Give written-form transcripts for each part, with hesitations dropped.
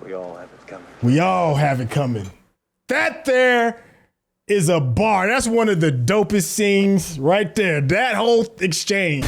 We all have it coming. We all have it coming. That there is a bar. That's one of the dopest scenes right there. That whole exchange.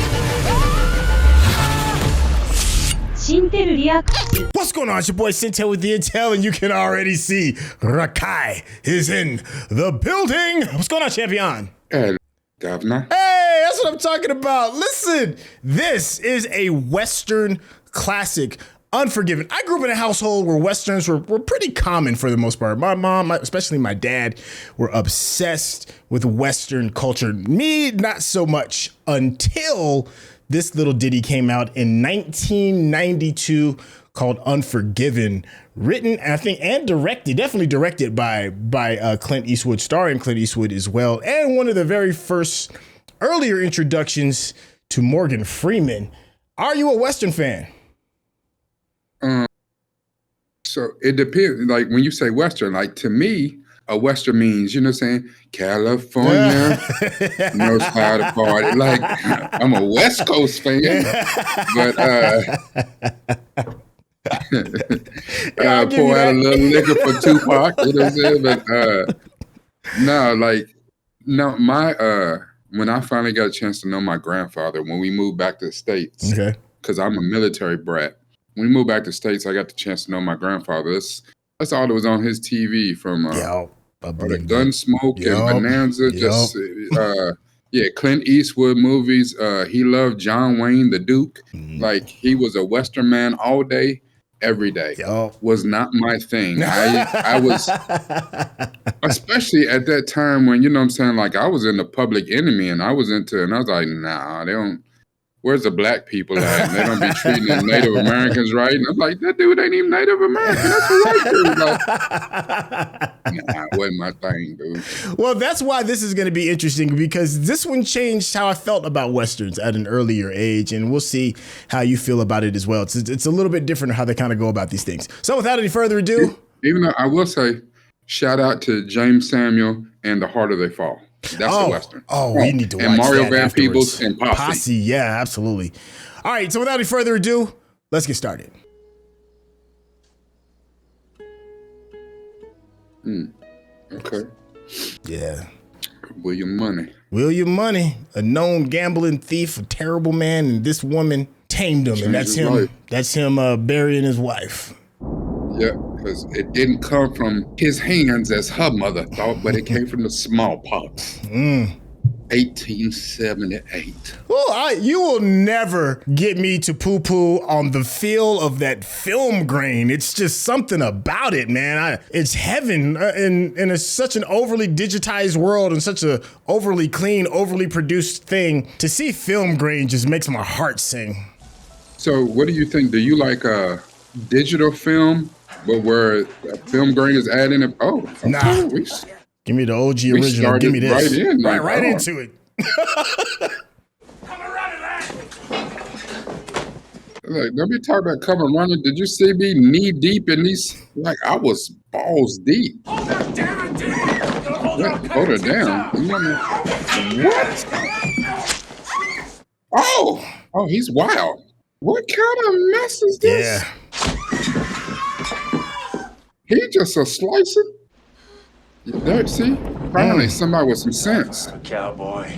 What's going on? It's your boy Syntell with the Intel, and you can already see Rekkai is in the building. What's going on, champion? Hey, governor. Hey, that's what I'm talking about. Listen, this is a Western classic, Unforgiven. I grew up in a household where Westerns were pretty common for the most part. My mom, especially my dad, were obsessed with Western culture. Me, not so much until this little ditty came out in 1992 called Unforgiven, written, I think, and directed, definitely directed by Clint Eastwood, starring Clint Eastwood as well, and one of the very first earlier introductions to Morgan Freeman. Are you a Western fan? So it depends. Like when you say Western, like to me, a Western means, you know what I'm saying? California knows how to party. Like I'm a West Coast fan, but pour out a little liquor for Tupac, you know what I'm saying? But when I finally got a chance to know my grandfather, when we moved back to the States, because I'm a military brat. When we moved back to the States, I got the chance to know my grandfather. That's all that was on his TV from the Gunsmoke and Bonanza. Clint Eastwood movies. He loved John Wayne, the Duke. Like he was a Western man all day, every day. Was not my thing. I was, especially at that time when, you know what I'm saying, like I was in the Public Enemy and I was like, nah, they don't. Where's the black people at? And they don't be treating the Native Americans right. And I'm like, that dude ain't even Native American. That's a white dude. Like, nah, it wasn't my thing, dude. Well, that's why this is going to be interesting, because this one changed how I felt about Westerns at an earlier age. And we'll see how you feel about it as well. It's a little bit different how they kind of go about these things. So without any further ado. Even though I will say, shout out to James Samuel and The Harder They Fall. That's the Western. We need to watch and Mario that Van afterwards. Peebles and Posse. Yeah, absolutely. All right, so without any further ado, let's get started. Okay. Yeah. William Munny. William Munny, a known gambling thief, a terrible man, and this woman tamed him, and that's him. Life. That's him burying his wife. Yeah, because it didn't come from his hands as her mother thought, but it came from the smallpox. 1878. Well, you will never get me to poo-poo on the feel of that film grain. It's just something about it, man. It's heaven in such an overly digitized world and such a overly clean, overly produced thing. To see film grain just makes my heart sing. So what do you think? Do you like digital film, but where film grain is added in? Nah. Give me the OG original. Give me this. Right into it. Come and run it, lad. Like, don't be talking about coming running. Did you see me knee deep in these? Like I was balls deep. Hold her down, Hold her down. What? Oh, he's wild. What kind of mess is this? Yeah. He just a slicer. There, see? Finally, somebody with some sense. A cowboy.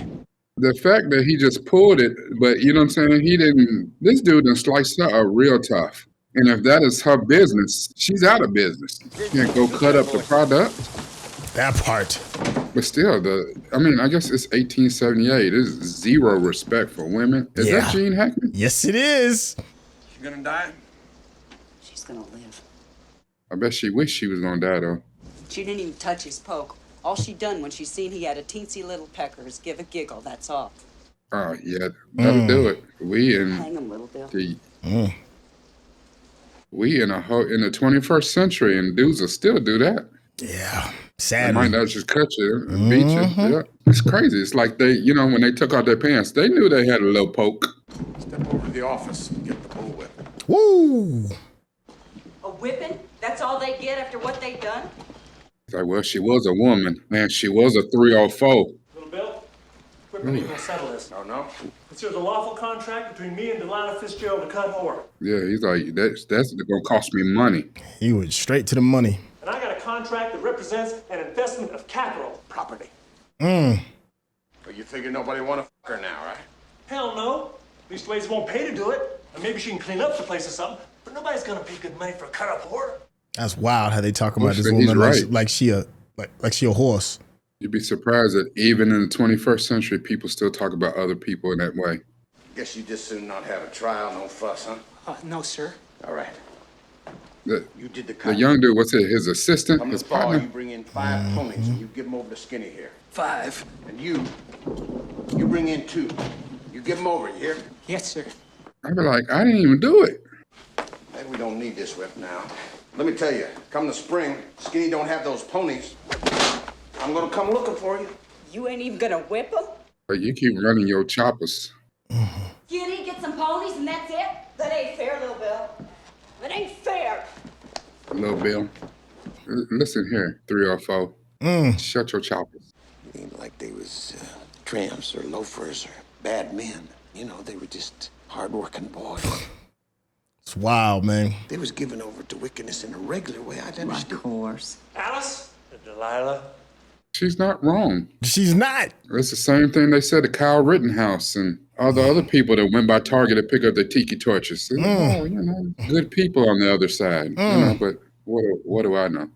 The fact that he just pulled it, but you know what I'm saying? This dude done sliced her up real tough. And if that is her business, she's out of business. She can't go cut up the product. That part. But still, I guess it's 1878. There's zero respect for women. Is that Gene Hackman? Yes, it is. She gonna die? She's gonna live. I bet she wished she was gonna die, though. She didn't even touch his poke. All she done when she seen he had a teensy little pecker is give a giggle, that's all. Oh, yeah, that'll do it. Hang him, little Bill. We in the 21st century, and dudes will still do that. Yeah, They sadly. might not just cut you and beat you. Yeah, it's crazy. It's like they, when they took out their pants, they knew they had a little poke. Step over to the office and get the bullwhip. Woo! A whipping? That's all they get after what they done? It's like, well, she was a woman. Man, she was a 304. Little Bill, quickly we'll settle this. Oh, no? There's a lawful contract between me and Delilah Fitzgerald to cut whore. Yeah, he's like, that's gonna cost me money. He went straight to the money. And I got a contract that represents an investment of capital property. Well, you figure nobody want to fuck her now, right? Hell no. Leastways won't pay to do it. And maybe she can clean up the place or something. But nobody's gonna pay good money for a cut-up whore. That's wild how they talk about this He's woman right. like she a horse. You'd be surprised that even in the 21st century, people still talk about other people in that way. Guess you just soon not have a trial, no fuss, huh? No, sir. All right. The, You did the the cut. young dude, what's it, his assistant, Come his this fall, partner? you bring in 5 ponies and you give them over to Skinny here. 5. And you bring in 2. You give them over, you hear? Yes, sir. I'd be like, I didn't even do it. Maybe we don't need this whip now. Let me tell you, come the spring, Skinny don't have those ponies. I'm gonna come looking for you. You ain't even gonna whip him? But you keep running your choppers. Skinny, get some ponies and that's it? That ain't fair, little Bill. That ain't fair. Little Bill. Listen here, 304. Shut your choppers. It ain't like they was tramps or loafers or bad men. You know, they were just hard-working boys. It's wild, man. They was given over to wickedness in a regular way. I'd understand. Horse. Alice and Delilah. She's not wrong. She's not. It's the same thing they said to Kyle Rittenhouse and all the other people that went by Target to pick up their tiki torches. Oh, you know, good people on the other side. You know, but what do I know?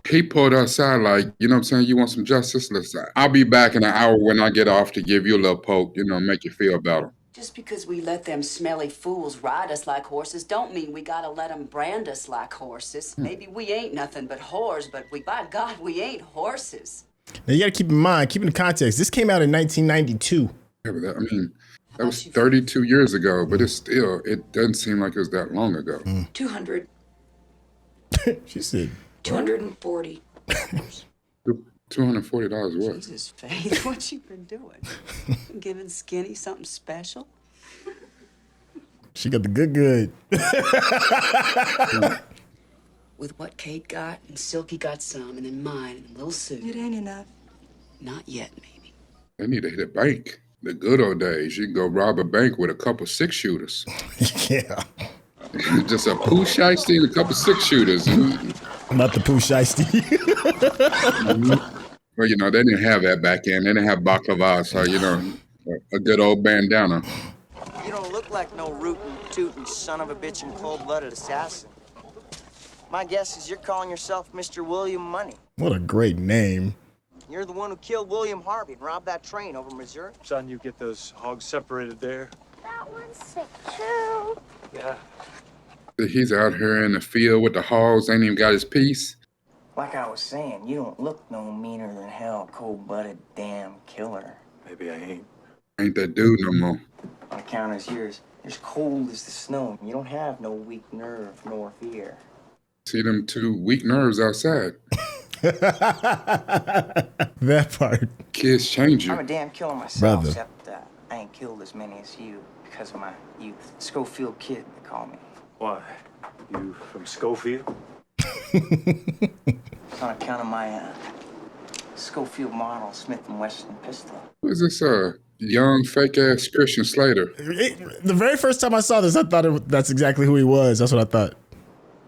He pulled us aside like, you know what I'm saying? You want some justice? Listen, I'll be back in an hour when I get off to give you a little poke, you know, make you feel better. Just because we let them smelly fools ride us like horses don't mean we gotta let them brand us like horses. Maybe we ain't nothing but whores, but by God, we ain't horses. Now you gotta keep in mind, keep in the context, this came out in 1992. Yeah, but that was 32 years ago, but it doesn't seem like it was that long ago. 200. She said, 240. $240 what? Jesus, Faith, what you been doing? Giving Skinny something special? she got the good. With what Kate got, and Silky got some, and then mine, and little Sue. It ain't enough. Not yet, maybe. They need to hit a bank. The good old days, you can go rob a bank with a couple 6-shooters. Yeah. Just a poo shiesty and a couple 6-shooters. Not the poo shiesty. Well, you know, they didn't have that back then. They didn't have baklava, so, you know, a good old bandana. You don't look like no rootin', tootin' son of a bitch and cold-blooded assassin. My guess is you're calling yourself Mr. William Munny. What a great name. You're the one who killed William Harvey and robbed that train over Missouri. Son, you get those hogs separated there. That one's sick too. Yeah. He's out here in the field with the hogs, ain't even got his piece. Like I was saying, you don't look no meaner than hell, cold-blooded damn killer. Maybe I ain't. Ain't that dude no more. On account of yours, you're as cold as the snow. You don't have no weak nerve nor fear. See them 2 weak nerves outside. That part. Kids change I'm a you. damn killer myself, Brother. except I ain't killed as many as you because of my youth. Schofield Kid, they call me. Why? You from Schofield? It's on account of my Schofield model Smith & Wesson pistol. Who is this young fake-ass Christian Slater? The very first time I saw this, I thought that's exactly who he was. That's what I thought.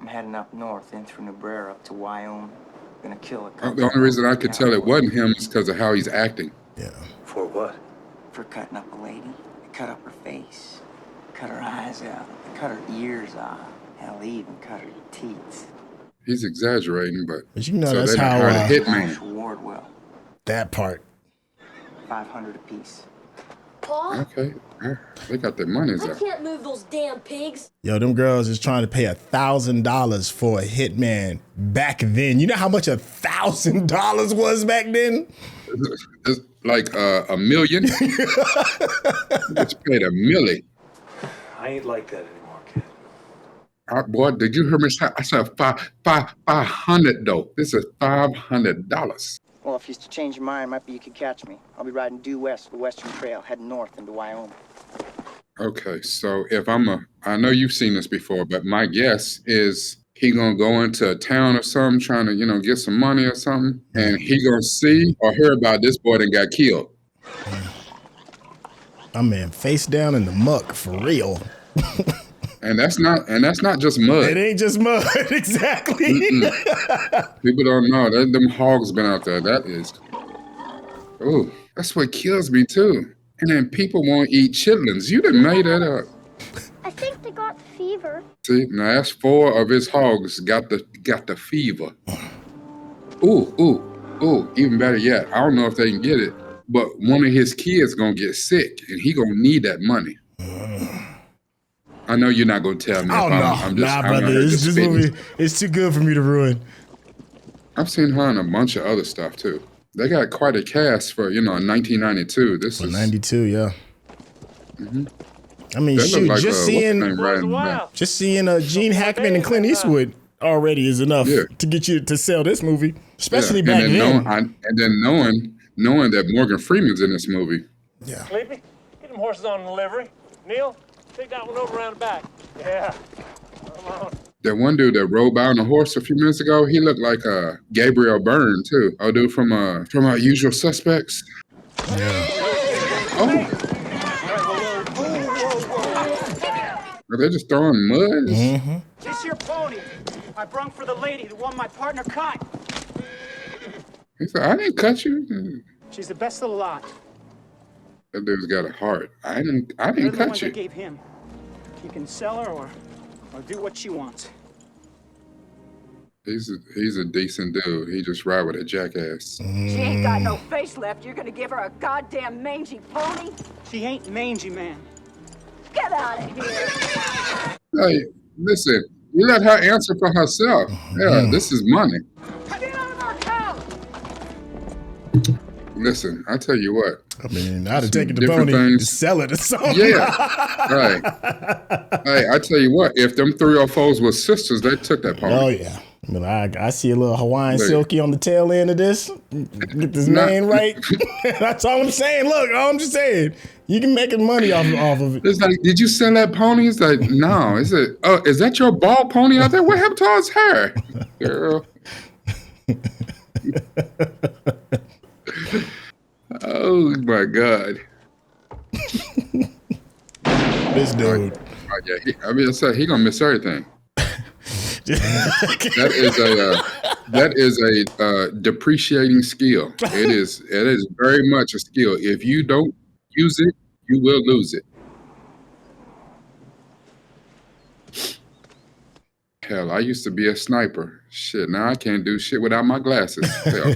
I'm heading up north, in through Nebraska, up to Wyoming. Gonna kill a The only reason I could tell it wasn't him is because of how he's acting. Yeah. For what? For cutting up a lady. They cut up her face. Cut her eyes out. They cut her ears off. Hell, they even cut her teeth. He's exaggerating, but But you know, so that's they done how, hired a Marshall hitman. Wardwell. That part. 500 apiece. Paul, Okay, they got their monies I out. can't move those damn pigs. Yo, them girls is trying to pay $1,000 for a hitman back then. You know how much $1,000 was back then? It's like $1 million. It's paid $1 million. I ain't like that anymore, kid. Boy, did you hear me say? I said 500 though. This is $500. Well, if you used to change your mind, might be you could catch me. I'll be riding due west of the Western Trail, heading north into Wyoming. Okay, so if I know you've seen this before, but my guess is he gonna go into a town or something, trying to, get some money or something, and he gonna see or hear about this boy that got killed. My man, face down in the muck for real. And that's not just mud. It ain't just mud, exactly. People don't know that them hogs been out there. That is, that's what kills me too. And then people won't eat chitlins. You done made that up. I think they got fever. See, now that's 4 of his hogs got the fever. Ooh, even better yet, I don't know if they can get it, but one of his kids gonna get sick and he gonna need that money. I know you're not gonna tell me. Brother, this movie is too good for me to ruin. I've seen her in a bunch of other stuff too. They got quite a cast for, 1992. This is 92, yeah. Mm-hmm. I mean, shoot, like, just seeing Gene Hackman and Clint Eastwood already is enough to get you to sell this movie, especially back then. And then knowing that Morgan Freeman's in this movie. Yeah. Sleepy, get them horses on delivery. Neil, take that one over around the back. Yeah. Come on. That one dude that rode by on a horse a few minutes ago, he looked like Gabriel Byrne too. A dude from Usual Suspects. Yeah. Oh. Are they just throwing mud? Mm-hmm. This your pony. I brung for the lady, the one my partner cut. He said, I didn't cut you. She's the best of the lot. That dude's got a heart. I didn't You're the cut ones you. I gave him. You can sell her or do what she wants. He's a decent dude. He just ride with a jackass. She ain't got no face left. You're gonna give her a goddamn mangy pony? She ain't mangy, man. Get out of here. Hey, listen, you let her answer for herself. Yeah, this is money. Get out of our house! Listen, I tell you what. I mean, I'd have taken the pony and sell it or something. Yeah. Right. Hey, I tell you what, if them 3 or 4s were sisters, they took that pony. Oh, yeah. I mean, I see a little Hawaiian silky on the tail end of this. Get this man right. That's all I'm saying. Look, all I'm just saying. You can make money off of it. It's like, did you sell that pony? It's like, no. Is that your bald pony out there? What happened to his hair? Girl. Oh my God. This dude. I said he gonna miss everything. That is a depreciating skill. It is very much a skill. If you don't use it, you will lose it. Hell, I used to be a sniper. Shit, now I can't do shit without my glasses. Hell.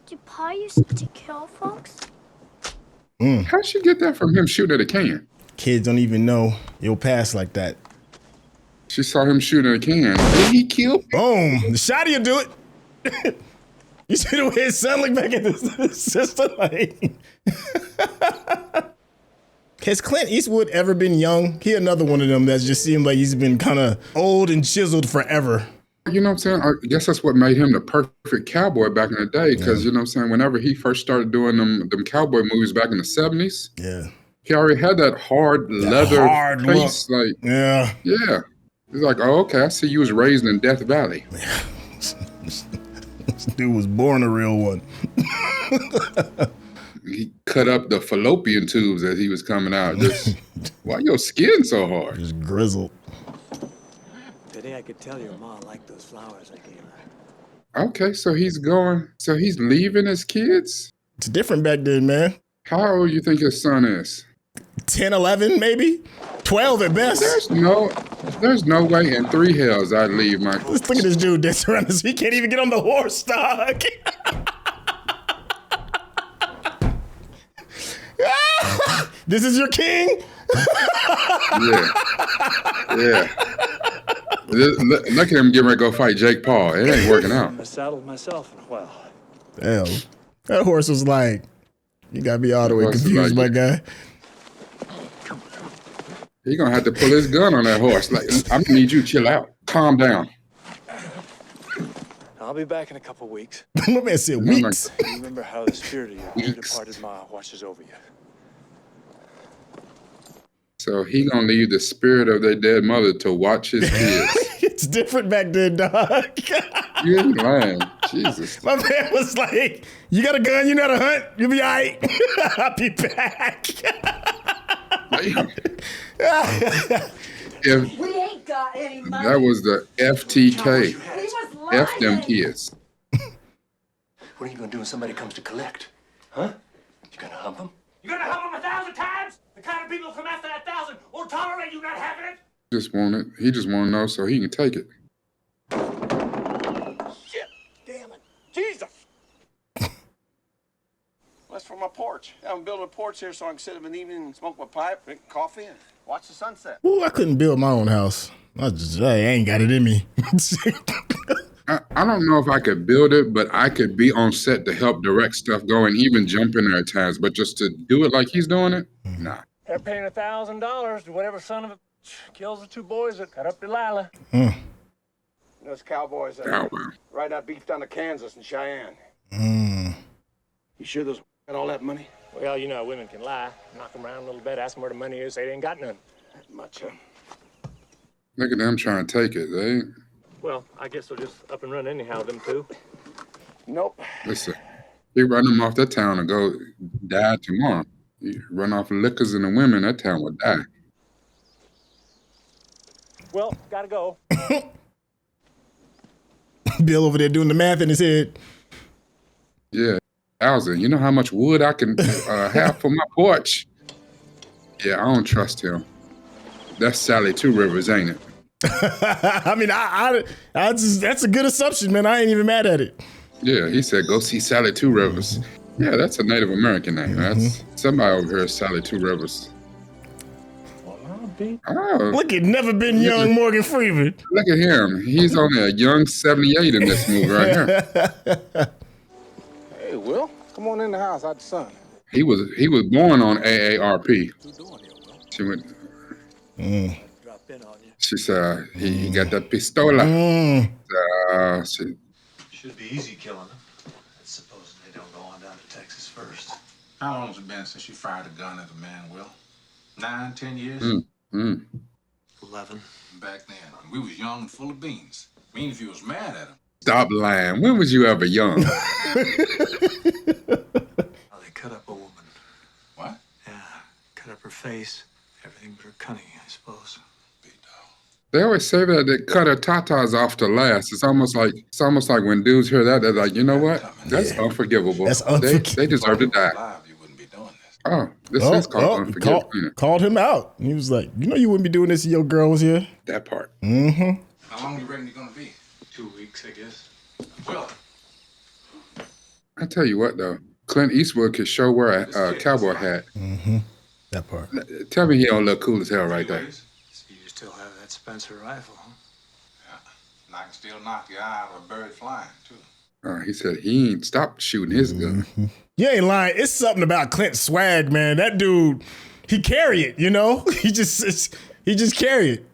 Did Pa used to kill folks? How'd she get that from him shooting at a can? Kids don't even know you'll pass like that. She saw him shooting a can. Did he kill? Boom. The shot will do it. You see the way his son looked back at his sister? Like, has Clint Eastwood ever been young? He another one of them that just seemed like he's been kind of old and chiseled forever. You know what I'm saying? I guess that's what made him the perfect cowboy back in the day. Because, you know what I'm saying, whenever he first started doing them cowboy movies back in the 70s, he already had that hard leather face. Look. Like, yeah. He's like, oh, okay, I see you was raised in Death Valley. This dude was born a real one. He cut up the fallopian tubes as he was coming out. Just, why your skin so hard? Just grizzled. Today I could tell your mom liked those flowers I gave her. Okay, so he's leaving his kids? It's different back then, man. How old you think his son is? 10, 11, maybe? 12 at best. There's no way in 3 hells I'd leave my... Let's look at this dude that's around us. He can't even get on the horse stock. This is your king? Yeah. Look at him getting ready to go fight Jake Paul. It ain't working out. I saddled myself in a while. Damn. That horse was like, you gotta be all the way confused, my guy. He gonna have to pull his gun on that horse. Like, I'm gonna need you to chill out. Calm down. I'll be back in a couple weeks. My man said weeks. Remember how the spirit of your departed ma watches over you. So he gonna leave the spirit of their dead mother to watch his kids. It's different back then, dog. You ain't lying. Jesus. My man was like, you got a gun, you know how to hunt, you'll be all right. I'll be back. If We ain't got any money. that was the FTK. He was lying. F them kids. What are you gonna do when somebody comes to collect? Huh? You gonna hump them? You gonna hump them 1,000 times? The kind of people who come after that 1,000 won't tolerate you not having it? Just want it. He just want to know so he can take it. Shit! Damn it! Jesus! That's for my porch. I'm building a porch here so I can sit in the evening and smoke my pipe, drink coffee, and watch the sunset. Ooh, I couldn't build my own house. I ain't got it in me. I don't know if I could build it, but I could be on set to help direct stuff go and even jump in there at times. But just to do it like he's doing it, nah. They're paying $1,000 to whatever son of a kills the 2 boys that cut up Delilah. Those cowboys that Oh, well. ride out beef down to Kansas and Cheyenne. You sure those got all that money? Well, you know how women can lie. Knock them around a little bit, ask them where the money is, say they ain't got none. That much, Look at them trying to take it. They Well, I guess they'll just up and run anyhow, them 2. Nope. listen. He run them off that town and go die tomorrow. You run off the liquors and the women, that town would die. Well, gotta go. Bill over there doing the math in his head. Yeah, 1,000. You know how much wood I can have for my porch? Yeah, I don't trust him. That's Sally Two Rivers, ain't it? I mean, I that's a good assumption, man. I ain't even mad at it. Yeah, he said, go see Sally Two Rivers. Yeah, that's a Native American name. That's somebody over here is Sally Two Rivers. Oh, Look at Never Been Young Morgan Freeman. look at him. He's only a young 78 in this movie right here. Hey, Will, come on in the house out the sun. He was born on AARP. She went. Drop in on you. She said he got that pistola. She, Should be easy killing them. That's supposing they don't go on down to Texas first. How long has it been since you fired a gun at a man, Will? 9, 10 years? 11. Back then, we was young and full of beans. Mean if you was mad at him. Stop lying. When was you ever young? Oh, they cut up a woman. What? Yeah, cut up her face. Everything but her cunning, I suppose. They always say that they cut her tatas off to last. It's almost like when dudes hear that, they're like, you know what? That's unforgivable. That's unforgivable. They deserve to die. Alive, you wouldn't be doing this. Oh, this is called Unforgiving. Called him out. He was like, you know you wouldn't be doing this if your girl was here. That part. How long you reckon you're gonna be? 2 weeks, I guess. Will, I tell you what, though. Clint Eastwood could show wear a cowboy hat. That part. Tell me he don't look cool as hell right there. So you still have that Spencer rifle, huh? and I can still knock your eye out of a bird flying, too. He said he ain't stopped shooting his gun. You ain't lying. It's something about Clint's swag, man. That dude, he carry it, you know? He just carry it.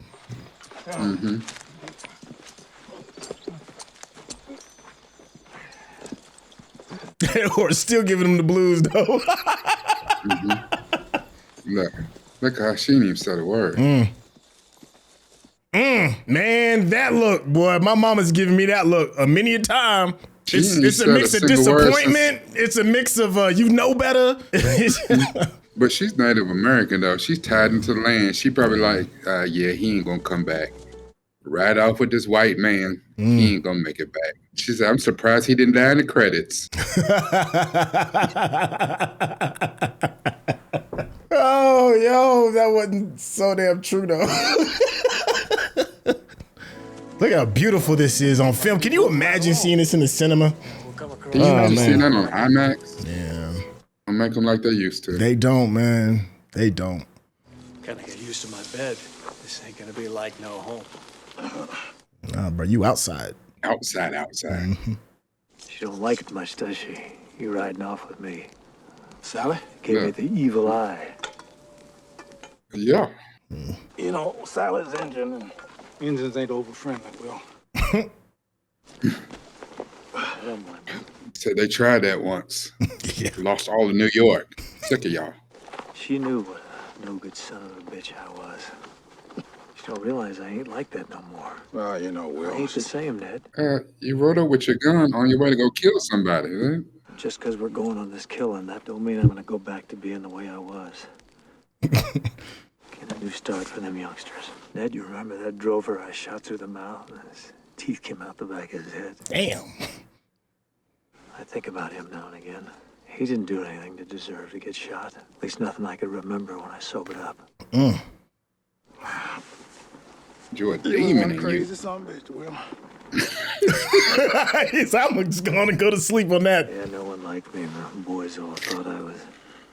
Or still giving him the blues, though. Look how she didn't even say the word. Man, that look, boy. My mama's giving me that look many a time. It's a said mix a of single word disappointment. It's a mix of you know better. But she's Native American, though. She's tied into the land. She probably like, yeah, he ain't gonna come back. Right off with this white man, he ain't gonna make it back. She said, I'm surprised he didn't die in the credits. Oh, yo, that wasn't so damn true, though. Look how beautiful this is on film. Can you imagine seeing this in the cinema? Can you imagine seeing that on IMAX? Yeah. Don't make them like they used to. They don't, man. They don't. Gotta get used to my bed. This ain't gonna be like no home. Nah, bro, you outside. Outside. She don't like it much, does she? You riding off with me. Sally? Gave me the evil eye. Yeah. You know, Sally's engine and engines ain't over-friendly, Will. Said they tried that once. Lost all of New York. Sick of y'all. She knew No good son of a bitch I was. You don't realize I ain't like that no more. Well, you know, Will. I ain't the same, Ned. You rode up with your gun on your way to go kill somebody, right? Just because we're going on this killing, that don't mean I'm gonna go back to being the way I was. Get a new start for them youngsters. Ned, you remember that drover I shot through the mouth and his teeth came out the back of his head? Damn. I think about him now and again. He didn't do anything to deserve to get shot. At least nothing I could remember when I sobered up. You're a demon in crazy you. son of a bitch, Will. I'm just gonna go to sleep on that. Yeah, no one liked me. The boys all thought I was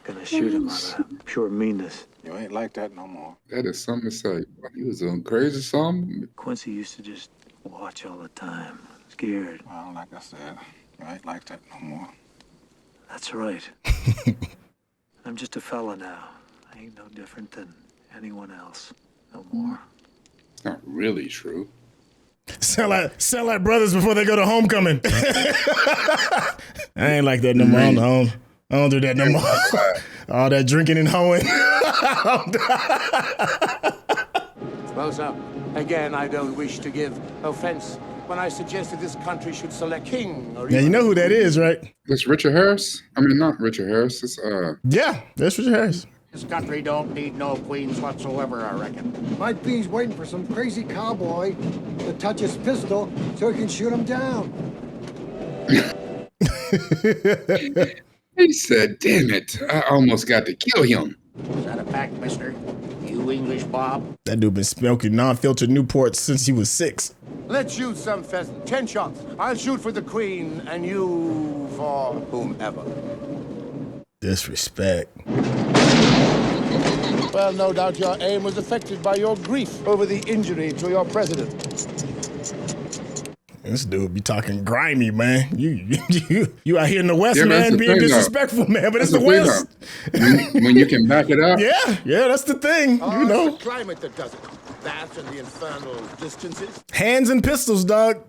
gonna shoot him out of pure meanness. You ain't like that no more. That is something to say. You was a crazy son. Quincy used to just watch all the time, scared. Well, like I said, you ain't like that no more. That's right. I'm just a fella now. I ain't no different than anyone else. No more. It's not really true. Sell like brothers before they go to homecoming. I ain't like that no more. I don't do that no more. All that drinking and hoeing. Well, sir, again, I don't wish to give offense when I suggested this country should select king. Or now you know who that is, right? That's Richard Harris? I mean, not Richard Harris. It's Yeah, that's Richard Harris. This country don't need no queens whatsoever, I reckon. Might be he's waiting for some crazy cowboy to touch his pistol so he can shoot him down. He said, damn it, I almost got to kill him. Is that a fact, mister? You English Bob? That dude been smoking non-filtered Newports since he was 6. Let's shoot some pheasant. 10 shots. I'll shoot for the queen, and you for whomever. Disrespect. Well, no doubt your aim was affected by your grief over the injury to your president. This dude be talking grimy, man. You out here in the West, Yeah, man, being thing, disrespectful, man. But it's the West. When you can back it up. Yeah, that's the thing. You know, It's the climate that does it. That and the infernal distances. hands and pistols, dog.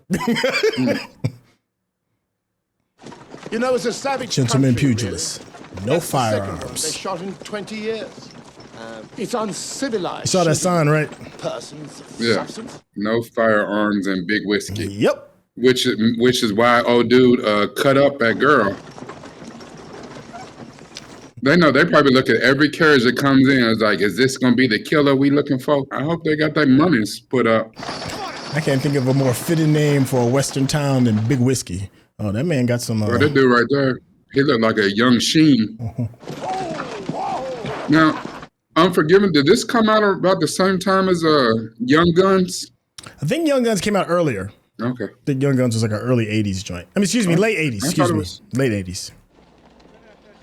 You know, it's a savage Gentleman country, pugilist. really. No That's the second one they firearms. shot in 20 years. It's uncivilized. You saw that sign, right? Persons of Yeah. substance. No firearms and big whiskey. Yep. Which is why old dude cut up that girl. They know they probably look at every carriage that comes in. It's like, is this gonna be the killer we looking for? I hope they got their monies put up. I can't think of a more fitting name for a Western town than Big Whiskey. Oh, that man got some. Well, that dude right there, he looked like a young Sheen. Now, Unforgiven, did this come out about the same time as Young Guns? I think Young Guns came out earlier. Okay. I think Young Guns was like an early 80s joint. I mean, excuse me, late 80s. I Excuse thought it me. was- Late 80s.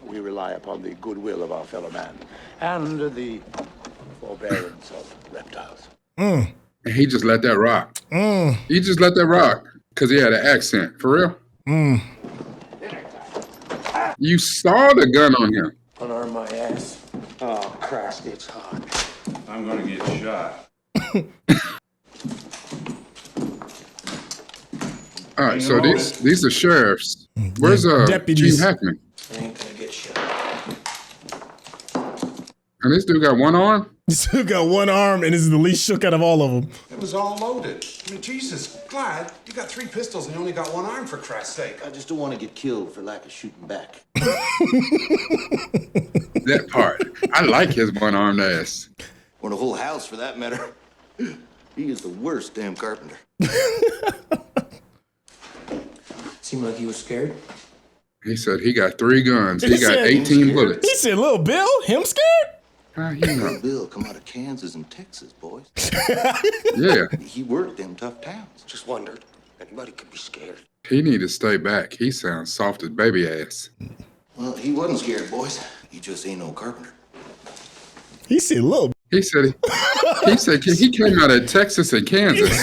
We rely upon the goodwill of our fellow man and the forbearance of reptiles. And he just let that rock. He just let that rock because he had an accent. For real? You saw the gun on him. Unarm my ass. Oh, Christ, it's hot. I'm gonna get shot. All right, so these are sheriffs. Where's Deputies. Chief Hackman? I ain't gonna get shot. And this dude got one arm? This dude got one arm and is the least shook out of all of them. It was all loaded. I mean, Jesus, Clyde, you got 3 pistols and you only got 1 arm, for Christ's sake. I just don't want to get killed for lack of shooting back. That part. I like his one-armed ass. Or the whole house, for that matter. He is the worst damn carpenter. Seemed like he was scared. He said he got 3 guns. He got said- 18 bullets. He said, Little Bill, him scared? How you know? Bill come out of Kansas and Texas, boys. Yeah, He worked them tough towns. Just wondered. Anybody could be scared. he need to stay back. He sounds soft as baby ass. Well, he wasn't scared, boys. He just ain't no carpenter. He said, Little He said he came out of Texas and Kansas.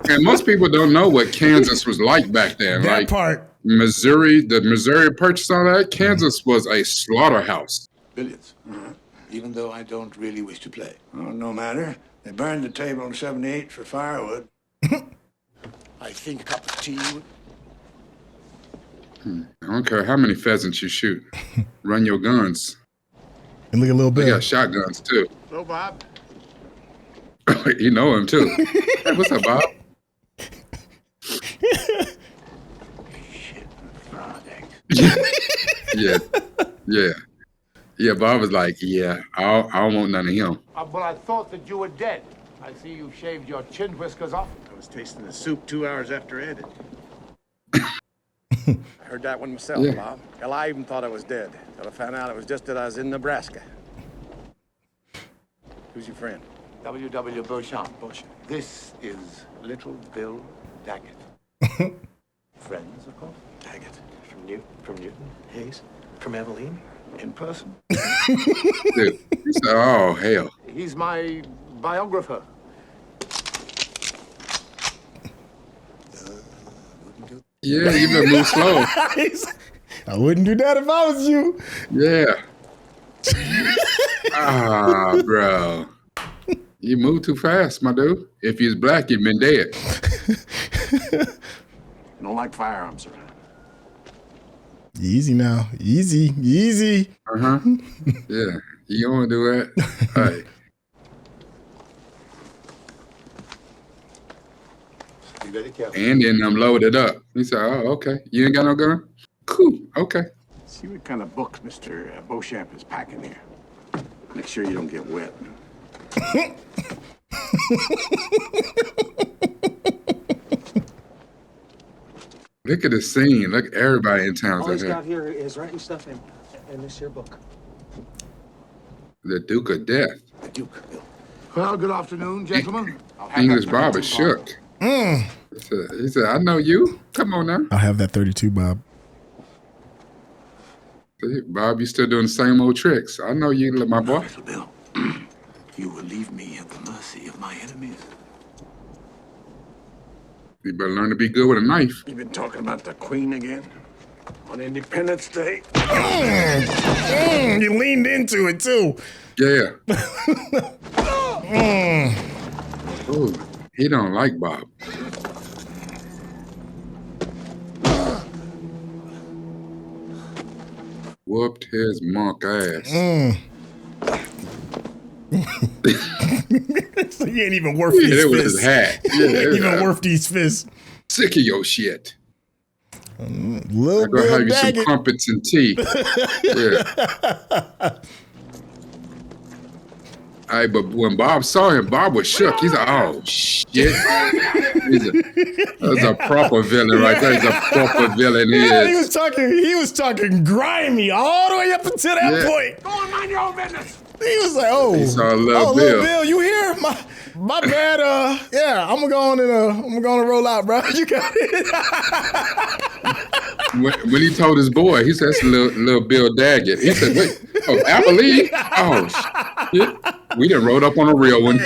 And most people don't know what Kansas was like back then. That Like part. Missouri, the Missouri Purchase, all that. Kansas was a slaughterhouse. Billiards. Even though I don't really wish to play. Oh, no matter. They burned the table in 78 for firewood. I think a cup of tea would... I don't care how many pheasants you shoot. Run your guns. And look at Lil Bill. They got shotguns too. Hello, Bob. You know him too. Hey, what's up, Bob? Yeah. Bob was like, yeah, I don't want none of him. Well, I thought that you were dead. I see you shaved your chin whiskers off. I was tasting the soup 2 hours after Ed. I heard that one myself, Bob. Hell, I even thought I was dead. Till I found out it was just that I was in Nebraska. Who's your friend? W.W. Beauchamp. This is Little Bill Daggett. Friends, of course. Daggett. From Newton. Hayes. From Eveline. In person. Dude, he said, oh, hell. He's my biographer. Yeah, you better move slow. I wouldn't do that if I was you. Yeah. Bro. You move too fast, my dude. If he's black, you've been dead. You don't like firearms around. Easy now. Easy. Uh-huh. Yeah. You don't want to do that? All right. You better careful. And then I'm loaded up. He said, oh, okay. You ain't got no gun? Cool. Okay. See what kind of books Mr. Beauchamp is packing here. Make sure you don't get wet. Look at the scene. Look, everybody in town's All out he's here. got here is writing stuff in this here book. The Duke of Death. The Duke. Well, good afternoon, gentlemen. English Bob is shook. He said, I know you. Come on now. I'll have that 32, Bob. See, Bob, you still doing the same old tricks. I know you, my boy. Little Bill, you will leave me at the mercy of my enemies. You better learn to be good with a knife. You been talking about the Queen again? On Independence Day? You leaned into it, too. Yeah. Ooh, he don't like Bob. Whooped his monk ass. So he ain't even worth these it was fists. his hat. He ain't even worth these fists. Sick of your shit. Little I'm gonna have you some Daggett. crumpets and tea. Yeah. Hey, but when Bob saw him, Bob was shook. He's like, oh, shit. That's a proper villain right there. He's a proper villain. Yeah, he was talking grimy all the way up until that point. Go and mind your own business. He was like, oh, He saw Lil Lil Bill. Bill, you here? My bad. Yeah, I'm gonna roll out, bro. You got it. When he told his boy, he said, that's little Bill Daggett. He said, wait, Abilene? Oh, shit. We done rode up on a real one.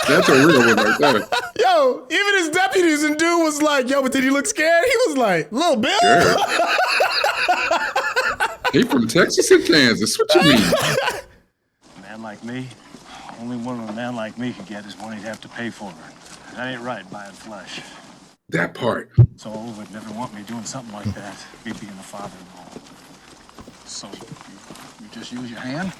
That's a real one right there. Yo, even his deputies and dude was like, yo, but did he look scared? He was like, Lil Bill? Sure. He from Texas and Kansas. What you mean? A man like me, only one a man like me could get is one he'd have to pay for. That ain't right, buying flesh. That part. So would never want me doing something like that, me being the father-in-law. So you just use your hand?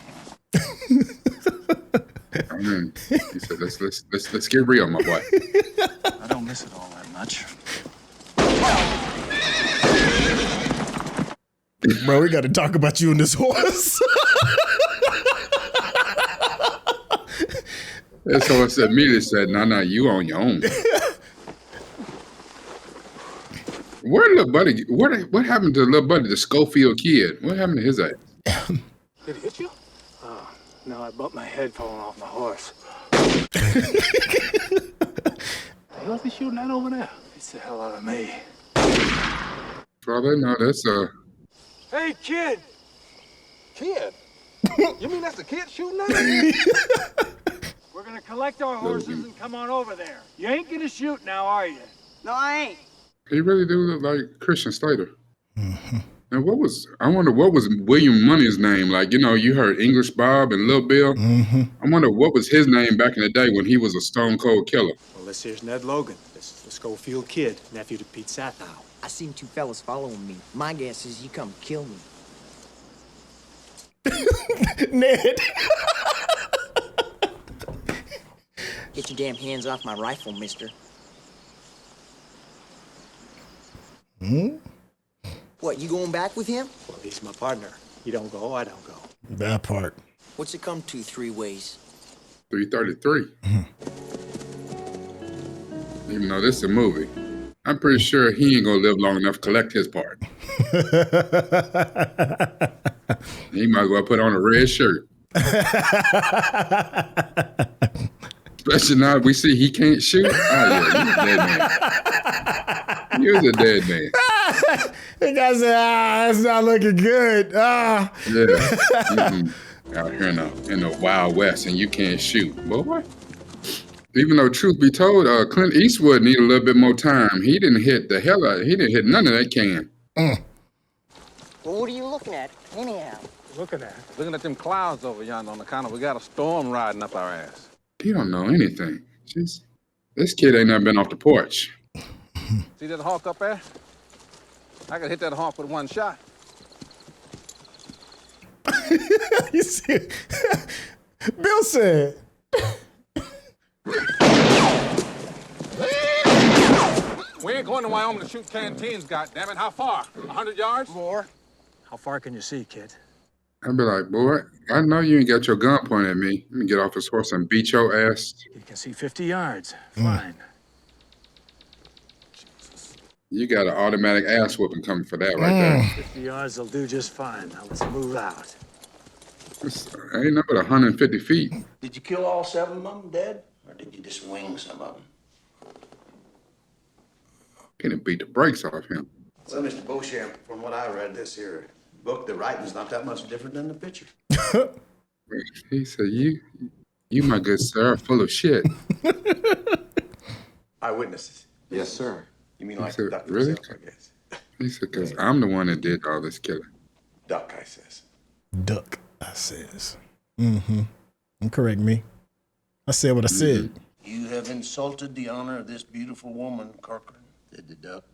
I mean, he said, let's get real, my boy. I don't miss it all that much. Bro, we got to talk about you and this horse. That's how I said. Immediately said, "No, you on your own." Where little buddy? What happened to little buddy, the Schofield kid? What happened to his ass? Did it hit you? No, I bumped my head falling off my horse. Hey, what's he shooting at over there? It's the hell out of me. Father, no, that's Hey, kid! Kid? You mean that's a kid shooting at you? We're gonna collect our horses and come on over there. You ain't gonna shoot now, are you? No, I ain't. He really do look like Christian Slater. And I wonder what was William Munny's name? Like, you heard English Bob and Lil Bill. I wonder what was his name back in the day when he was a stone cold killer. Well, this here's Ned Logan. This is the Schofield kid, nephew to Pete Satow. I seen two fellas following me. My guess is you come kill me. Ned. Get your damn hands off my rifle, mister. What, you going back with him? Well, he's my partner. He don't go, I don't go. That part. What's it come to 3 ways? 333. Even though this is a movie, I'm pretty sure he ain't gonna live long enough to collect his part. He might as well put on a red shirt. Especially now we see he can't shoot. Oh yeah, he was a dead man. The guy said, it's not looking good. Yeah. Out here in the Wild West and you can't shoot. Boy. Even though truth be told, Clint Eastwood needed a little bit more time. He didn't hit the hell out. He didn't hit none of that can. Well, what are you looking at, anyhow? Looking at them clouds over yonder on the counter. We got a storm riding up our ass. He don't know anything. Jeez. This kid ain't never been off the porch. See that hawk up there? I could hit that hawk with one shot. You see, Bill said. We ain't going to Wyoming to shoot canteens, goddammit. How far? 100 yards? More. How far can you see, kid? I'd be like, boy, I know you ain't got your gun pointed at me. Let me get off this horse and beat your ass. You can see 50 yards. Fine. You got an automatic ass whooping coming for that right there. 50 yards will do just fine. Now let's move out. Ain't no but 150 feet. Did you kill all 7 of them dead? Or did you just wing some of them? Can it beat the brakes off him? Well, Mr. Beauchamp, from what I read this here book, the writing's not that much different than the picture. He said, you, my good sir, are full of shit. Eyewitnesses. Yes, sir. You mean He like said, Duck really? himself, I guess. He said, because I'm the one that did all this killing. Duck, I says. Duck, I says. Mm-hmm. Don't correct me. I said what I said. You have insulted the honor of this beautiful woman, Corcoran, said the duck.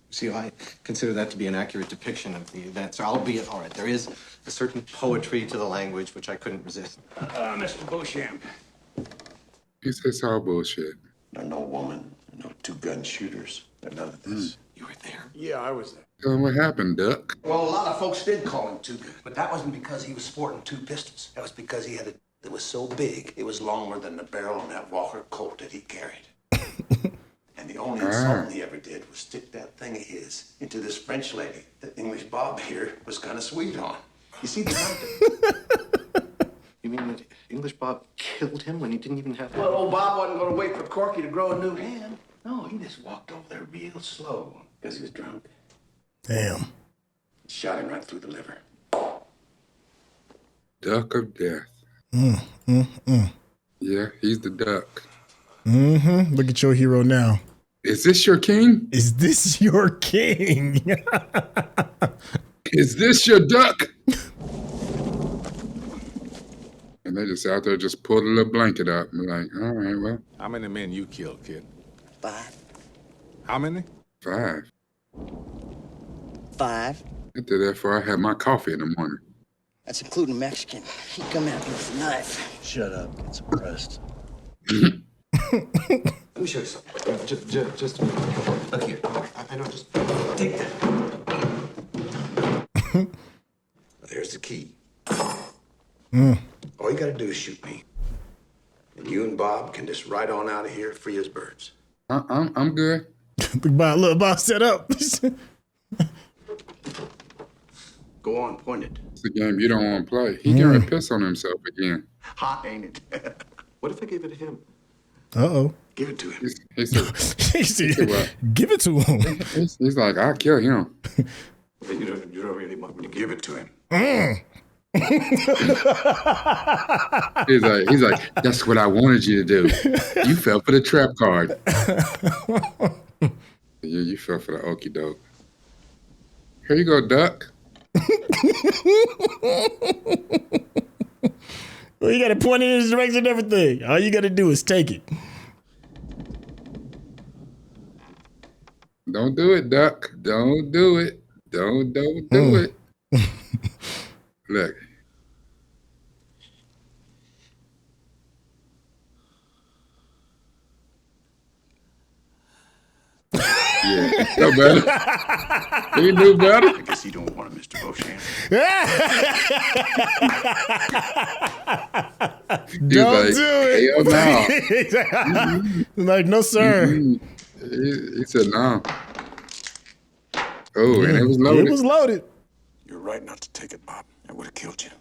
See, I consider that to be an accurate depiction of the events, albeit, all right, there is a certain poetry to the language which I couldn't resist. Mr. Beauchamp. He said it's all bullshit. There's no woman, no 2-gun shooters. There's none of this. You were there? Yeah, I was there. Tell him what happened, Duck. Well, a lot of folks did call him 2-gun, but that wasn't because he was sporting 2 pistols. That was because he had a that was so big, it was longer than the barrel on that Walker Colt that he carried. And the only insulting he ever did was stick that thing of his into this French lady that English Bob here was kind of sweet on. You see the You mean that English Bob killed him when he didn't even have... Well, old Bob wasn't going to wait for Corky to grow a new hand. No, he just walked over there real slow because he was drunk. Damn. Shot him right through the liver. Duck of death. Yeah, he's the duck. Mm-hmm. Look at your hero now. Is this your king? Is this your king? Is this your duck? And they just out there just pulled a little blanket up and like, all right, well. How many men you killed, kid? 5. How many? 5. 5. I did that before I had my coffee in the morning. That's including Mexican. He come at me with a knife. Shut up. Get suppressed. Let me show you something. Just a minute. Look here. I know, just take that. There's the key. Mm. All you gotta do is shoot me. And you and Bob can just ride on out of here free as birds. I'm good. Look, Bob set up. Go on, point it. It's a game you don't want to play. He got to piss on himself again. Hot, ain't it? What if I gave it to him? Uh-oh. Give it to him. He said, what? Give it to him. He's like, I'll kill him. You don't really want me to Give it to him. He's like, that's what I wanted you to do. You fell for the trap card. You fell for the okie doke. Here you go, duck. Well, you got to point in his direction and everything. All you got to do is take it. Don't do it, Duck. Don't do it. Don't do it. Look. Yeah, no better. He knew better. I guess you don't want it, Mr. Beauchamp. Don't do it. Hell no. Like, no, sir. He said no. Oh, and it was loaded. It was loaded. You're right not to take it, Bob. That would have killed you.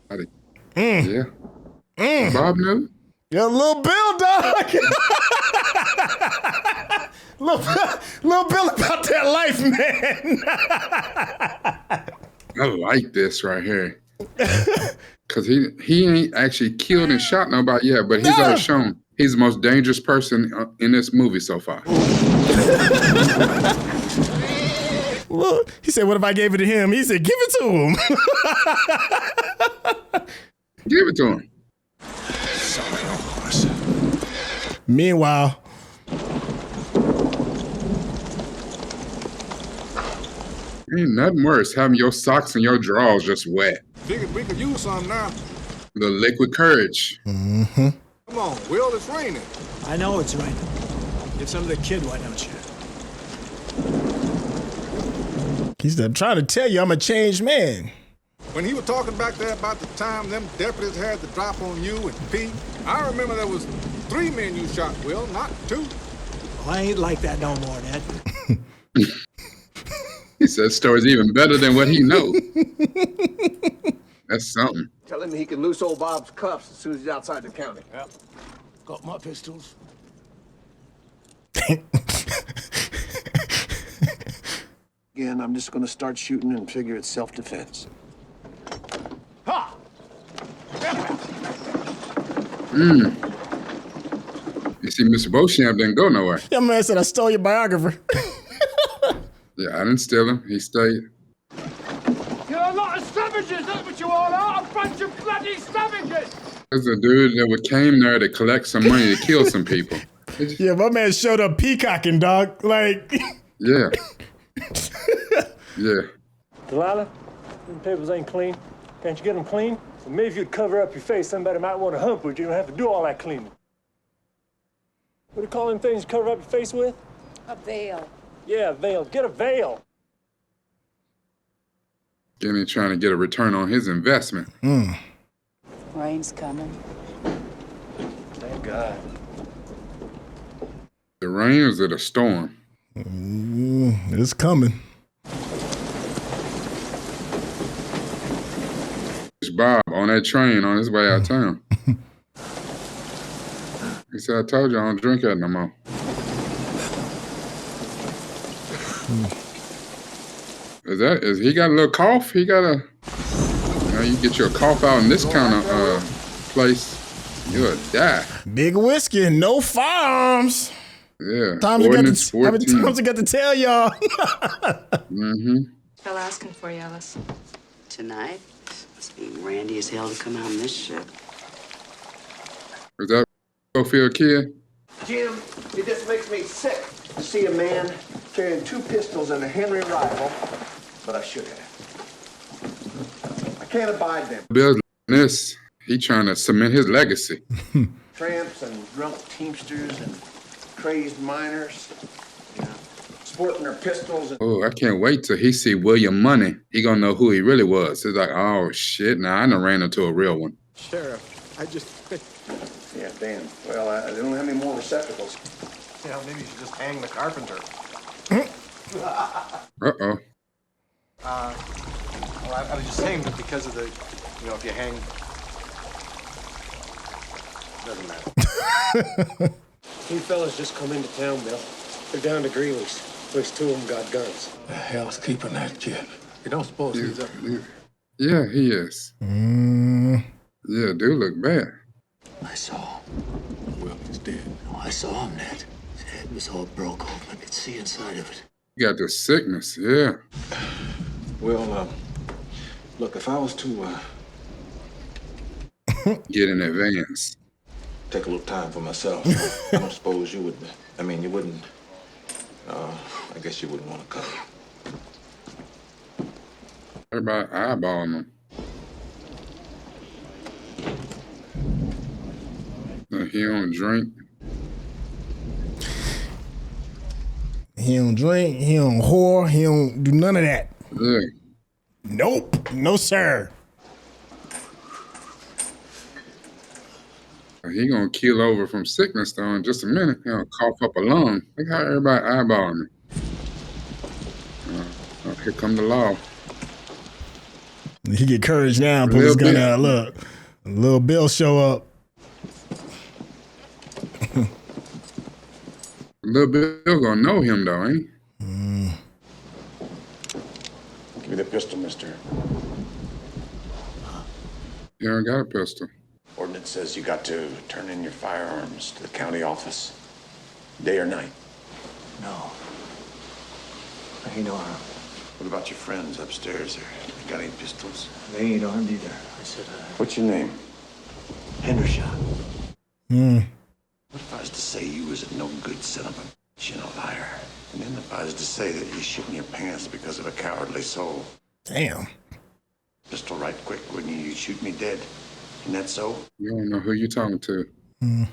Yeah. Bob knew. Yeah, little Bill, dog. little Bill about that life, man. I like this right here. Because he ain't actually killed and shot nobody yet, but he's already shown he's the most dangerous person in this movie so far. Look, he said, what if I gave it to him? He said, give it to him. Give it to him. Meanwhile, ain't nothing worse having your socks and your drawers just wet. Figured we could use some now. The liquid courage. Mm-hmm. Come on, Will, it's raining. I know it's raining. Get some of the kid, why don't you? He said, I'm trying to tell you I'm a changed man. When he was talking back there about the time them deputies had the drop on you and Pete, I remember there was 3 men you shot, Will, not 2. Well, I ain't like that no more, Ned. He said story's even better than what he knows. That's something. Tell him he can loose old Bob's cuffs as soon as he's outside the county. Yep. Got my pistols. Again, I'm just going to start shooting and figure it's self-defense. Ha! You see, Mr. Beauchamp didn't go nowhere. Yeah, man said I stole your biographer. Yeah, I didn't steal him. He stayed. You're a lot of savages, that's what you all are! A bunch of bloody savages! There's a dude that came there to collect some money to kill some people. Yeah, my man showed up peacocking, dog. Like, yeah. Yeah. Delilah, them papers ain't clean. Can't you get them clean? Well, maybe if you'd cover up your face, somebody might want to hump with you. You don't have to do all that cleaning. What do you call them things you cover up your face with? A veil. Yeah, a veil. Get a veil. Jimmy trying to get a return on his investment. Rain's coming. Thank God. The rain or is it a storm? It's coming. It's Bob on that train on his way out of town. He said, I told you I don't drink that no more. Is he got a little cough? He got a, you get your cough out in this kind of place, you'll die. Big whiskey, no firearms. Yeah. Time to get to tell y'all. Fell asking for you, Alice. Tonight, it's being randy as hell to come out on this ship. Is that Schofield kid? Jim, it just makes me sick to see a man carrying 2 pistols and a Henry rifle, but I should have. I can't abide them. Business. He trying to cement his legacy. Tramps and drunk teamsters and crazed miners, sporting their pistols. Oh, I can't wait till he see William Munny. He gonna know who he really was. It's like, oh shit, now I done ran into a real one. Sheriff, I just... Yeah, damn. Well, they don't have any more receptacles. Yeah, maybe you should just hang the carpenter. Uh-oh. Well, I was just saying that because of the, if you hang... Doesn't matter. 2 fellas just come into town, Bill. They're down to Greeley's. At least 2 of them got guns. The hell's keeping that kid? You don't suppose he's up? Yeah, he is. Yeah, dude look bad. I saw him. Well, he's dead. No, I saw him, Ned. His head was all broke open. I could see inside of it. You got the sickness, yeah. Well, look, if I was to get in advance, take a little time for myself, I don't suppose you would. You wouldn't I guess you wouldn't want to come. Everybody eyeballing him. He don't drink. He don't drink. He don't whore. He don't do none of that. Yeah. Nope. No, sir. He gonna keel over from sickness though in just a minute. He gonna cough up a lung. Look how everybody eyeballing me. Here come the law. He get courage now. Put his gun out. Look, little Bill show up. Little Bill gonna know him though, ain't he? Give me the pistol, mister. You don't got a pistol. Ordinance says you got to turn in your firearms to the county office, day or night. No. I ain't armed. What about your friends upstairs there? They got any pistols? They ain't armed either. I said, What's your name? Hendershot. What if I was to say you was a no good son of a bitch and a liar? And then if I was to say that you shit in your pants because of a cowardly soul? Damn. Pistol right quick, wouldn't you? You'd shoot me dead. Isn't that so? You don't know who you talking to. Maybe,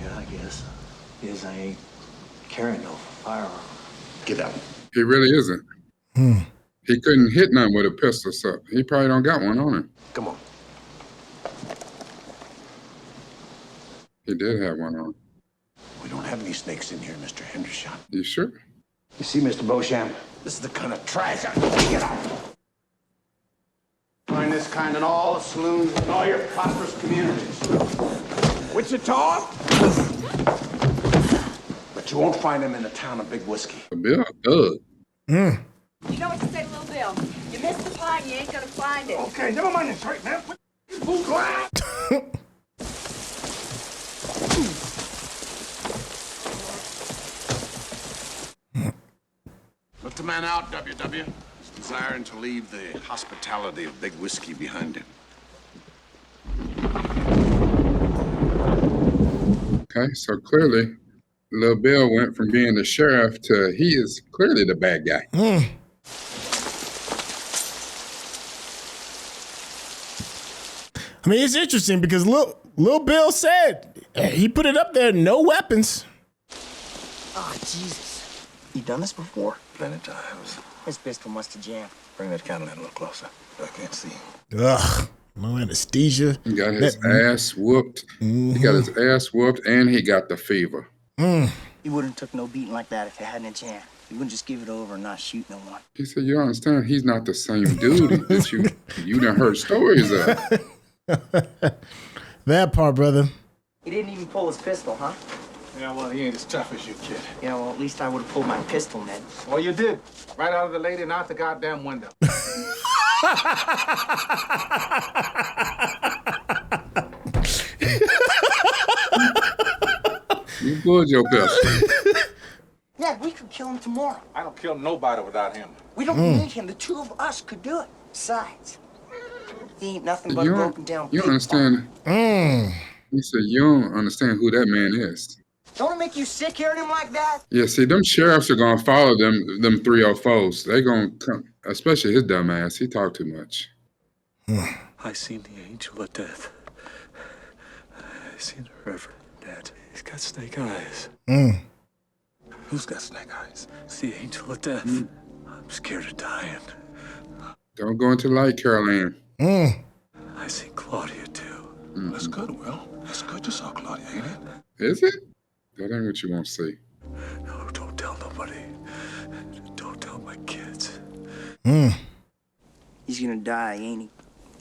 yeah, I guess. Yes, I ain't carrying no firearm. Get out. He really isn't. He couldn't hit nothing with a pistol, so he probably don't got one on him. Come on. He did have one on. We don't have any snakes in here, Mr. Hendershot. You sure? You see, Mr. Beauchamp, this is the kind of trash I get out. Find this kind in all the saloons in all your prosperous communities. Wichita? But you won't find them in the town of Big Whiskey. Bill, good. You know what to say, little Bill. You missed the pine, you ain't gonna find it. Okay, never mind this right now. Go out. Let the man out, WW. He's desiring to leave the hospitality of Big Whiskey behind him. Okay, so clearly, Lil Bill went from being the sheriff to he is clearly the bad guy. I mean, it's interesting because Lil Bill said he put it up there, no weapons. Oh, Jesus. You done this before? Plenty of times. This pistol must have jammed. Bring that candle in a little closer. I can't see. Ugh, no anesthesia. He got his ass whooped. He got his ass whooped, and he got the fever. You wouldn't have took no beating like that if it hadn't jammed. You wouldn't just give it over and not shoot no one. He said, "You don't understand? He's not the same dude that you done heard stories of." That part, brother. He didn't even pull his pistol, huh? Yeah, well, he ain't as tough as you, kid. Yeah, well, at least I would have pulled my pistol, Ned. Well, you did. Right out of the lady and out the goddamn window. You pulled your pistol. Ned, we could kill him tomorrow. I don't kill nobody without him. We don't need him. The two of us could do it. Besides, he ain't nothing but a broken down You pig understand? He said, "You don't understand who that man is." Don't it make you sick hearing him like that? Yeah, see, them sheriffs are gonna follow them 304s. They gonna come, especially his dumb ass. He talk too much. I seen the angel of death. I seen the Reverend Dad. He's got snake eyes. Who's got snake eyes? It's the angel of death. I'm scared of dying. Don't go into light, Caroline. I see Claudia too. That's good, Will. That's good you saw Claudia, ain't it? Is it? That ain't what you want to see. No, don't tell nobody. Don't tell my kids. He's gonna die, ain't he?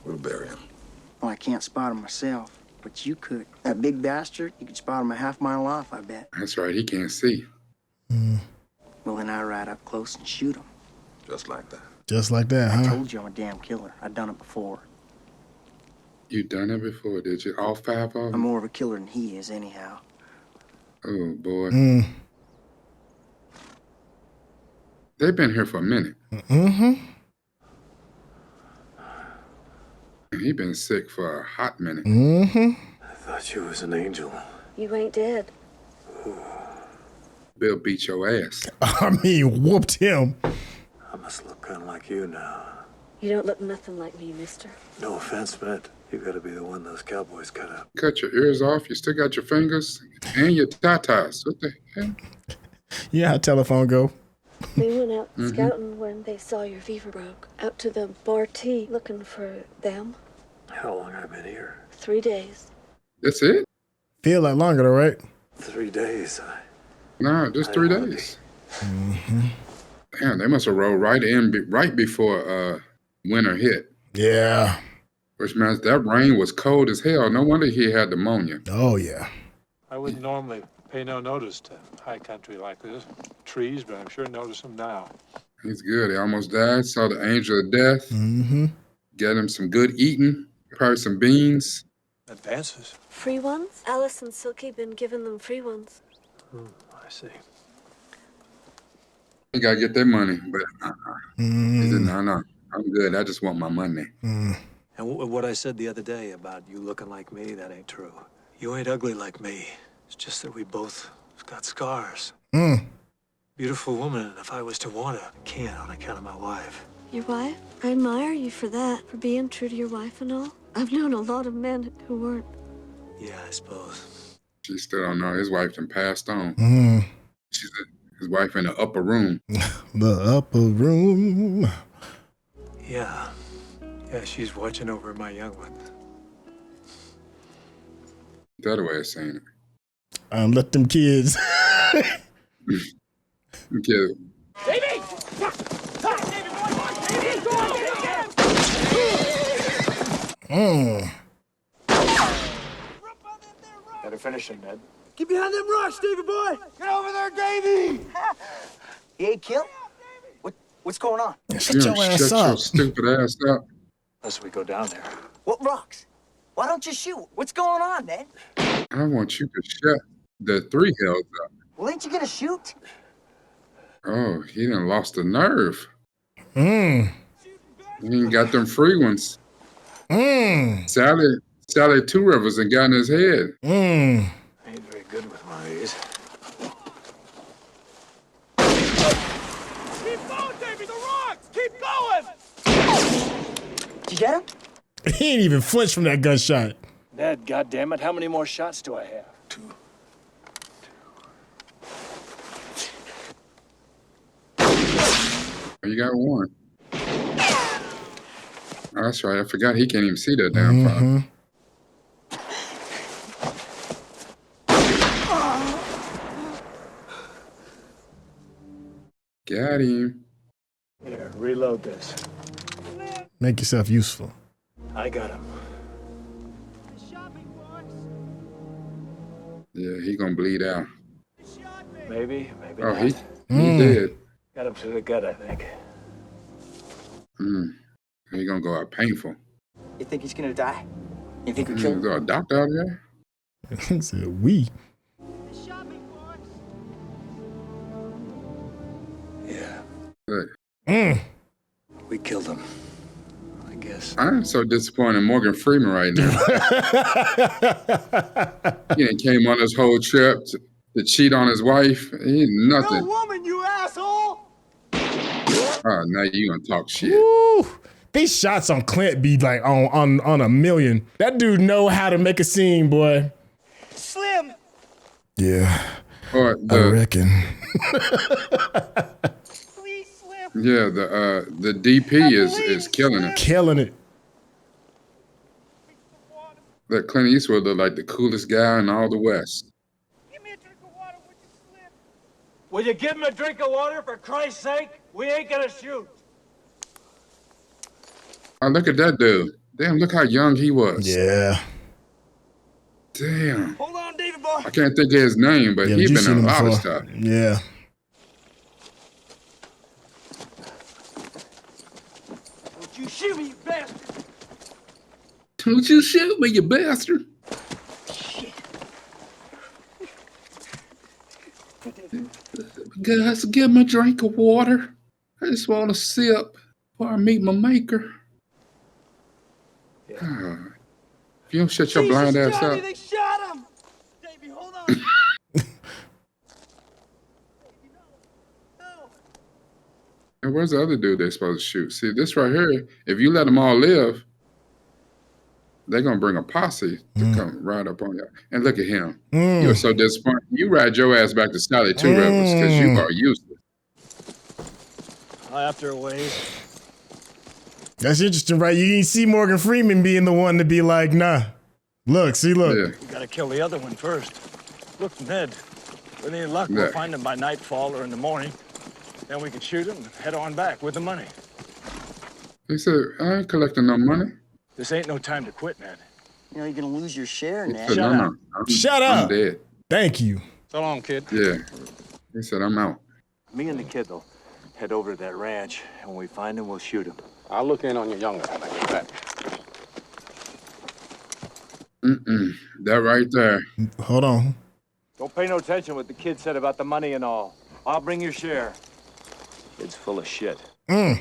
We'll bury him. Well, I can't spot him myself, but you could. That big bastard, you could spot him a half-mile off, I bet. That's right. He can't see. Well, then I ride up close and shoot him. Just like that. Just like that, I huh? told you I'm a damn killer. I've done it before. You done it before, did you? All 5 of them? I'm more of a killer than he is, anyhow. Oh, boy. They've been here for a minute. He been sick for a hot minute. I thought you was an angel. You ain't dead. Bill beat your ass. I mean, whooped him. I must look kind of like you now. You don't look nothing like me, mister. No offense, but you gotta be the one those cowboys cut up. Cut your ears off. You still got your fingers and your tatas. What the hell? Yeah, how telephone go. They went out scouting when they saw your fever broke. Out to the bar T looking for them. How long have I been here? 3 days. That's it? Feel like longer though, right? 3 days. Nah, just 3 days. Damn, they must have rolled right before winter hit. Yeah. Which means that rain was cold as hell. No wonder he had pneumonia. Oh, yeah. I wouldn't normally pay no notice to high country like this. Trees, but I'm sure notice them now. He's good. He almost died. Saw the angel of death. Mm-hmm. Get him some good eating. Probably some beans. Advances. Free ones? Alice and Silky been giving them free ones. I see. He gotta get their money, but he said, no, I'm good. I just want my money. And what I said the other day about you looking like me, that ain't true. You ain't ugly like me. It's just that we both got scars. Beautiful woman, and if I was to want her, I can't on account of my wife. Your wife? I admire you for that, for being true to your wife and all. I've known a lot of men who weren't. Yeah, I suppose. She still don't know. His wife done passed on. She's his wife in the upper room. The upper room. Yeah. Yeah, she's watching over my young one. That way of saying it. Let them kids. Okay. Davey! Gotta finish him, Ned. Get behind them rocks, Davey boy! Get over there, Davey! He ain't killed? What's going on? Shut your ass up. Your stupid ass up. Unless we go down there. What rocks? Why don't you shoot? What's going on, Ned? I want you to shut the 3 hells up. Well, ain't you gonna shoot? Oh, he done lost the nerve. He ain't got them free ones. Sally Two Rivers and got in his head. I ain't very good with one of these. Keep going, Davey! The rocks! Keep going! Did you get him? He ain't even flinched from that gunshot. Ned, goddammit, how many more shots do I have? 2. You got 1. Oh, that's right. I forgot he can't even see that damn far. Got him. Here, reload this. Make yourself useful. I got him. Yeah, he gonna bleed out. Maybe Oh, not. he did. Got him through the gut, I think. He gonna go out painful. You think he's gonna die? You think we killed him? Is there a doctor out there? He said, we. Yeah. Look, We killed him. I guess. I'm so disappointed in Morgan Freeman right now. He done came on this whole trip to cheat on his wife. He ain't nothing. woman, you asshole! Oh, now you gonna talk shit. Woo. These shots on Clint be like on a million. That dude know how to make a scene, boy. Slim! Yeah. Or I reckon. Please, Slim! Yeah, the DP is killing it. Killing it. That Clint Eastwood look like the coolest guy in all the West. Will you give him a drink of water, for Christ's sake? We ain't gonna shoot. Oh, look at that dude. Damn, look how young he was. Yeah. Damn. Hold on, David boy. I can't think of his name, but he's been in a lot of stuff. Yeah. Don't you shoot me, you bastard! Don't you shoot me, you bastard. Guys, give me a drink of water. I just want to sip before I meet my maker. Yeah. If you don't shut your blind ass Johnny, up. they shot him! Davey, hold on. And where's the other dude they're supposed to shoot? See, this right here, if you let them all live, they're going to bring a posse to come ride up on you. And look at him. You're so disappointed. You ride your ass back to Sally Two Rivers because you are useless. After a ways. That's interesting, right? You can see Morgan Freeman being the one to be like, nah. Look. We gotta kill the other one first. Look, Ned, with any luck, we'll find him by nightfall or in the morning. Then we can shoot him and head on back with the money. He said, I ain't collecting no money. This ain't no time to quit, Ned. You know, you're gonna lose your share, Ned. Said, no. Shut up. I'm dead. Thank you. So long, kid. Yeah. He said, I'm out. Me and the kid will head over to that ranch, and when we find him, we'll shoot him. I'll look in on your younger. I like that. That right there. Hold on. Don't pay no attention what the kid said about the money and all. I'll bring your share. Kid's full of shit. No,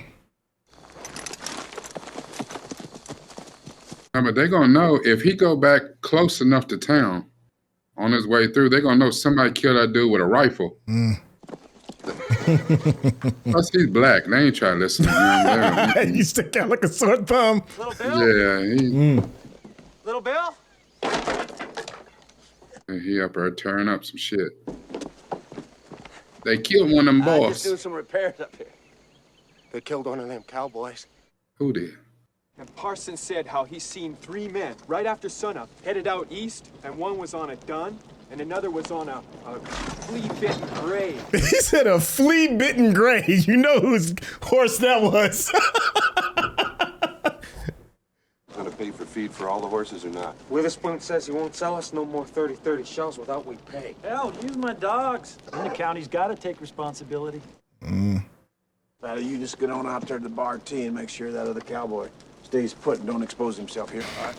but they're going to know if he go back close enough to town on his way through, they're going to know somebody killed that dude with a rifle. Plus, he's black. They ain't trying to listen to him. You stick out like a sore thumb. Little Bill? Yeah. Little Bill? He up there tearing up some shit. They killed one of them boys. Just doing some repairs up here. They killed one of them cowboys. Who did? And Parson said how he seen 3 men right after sunup headed out east, and one was on a dun, and another was on a flea-bitten gray. He said a flea-bitten gray. You know whose horse that was. Gonna pay for feed for all the horses or not? Witherspoon says he won't sell us no more 30-30 shells without we pay. Hell, use my dogs. And the county's got to take responsibility. You just get on out there to the bar T and make sure that other cowboy stays put and don't expose himself here, all right?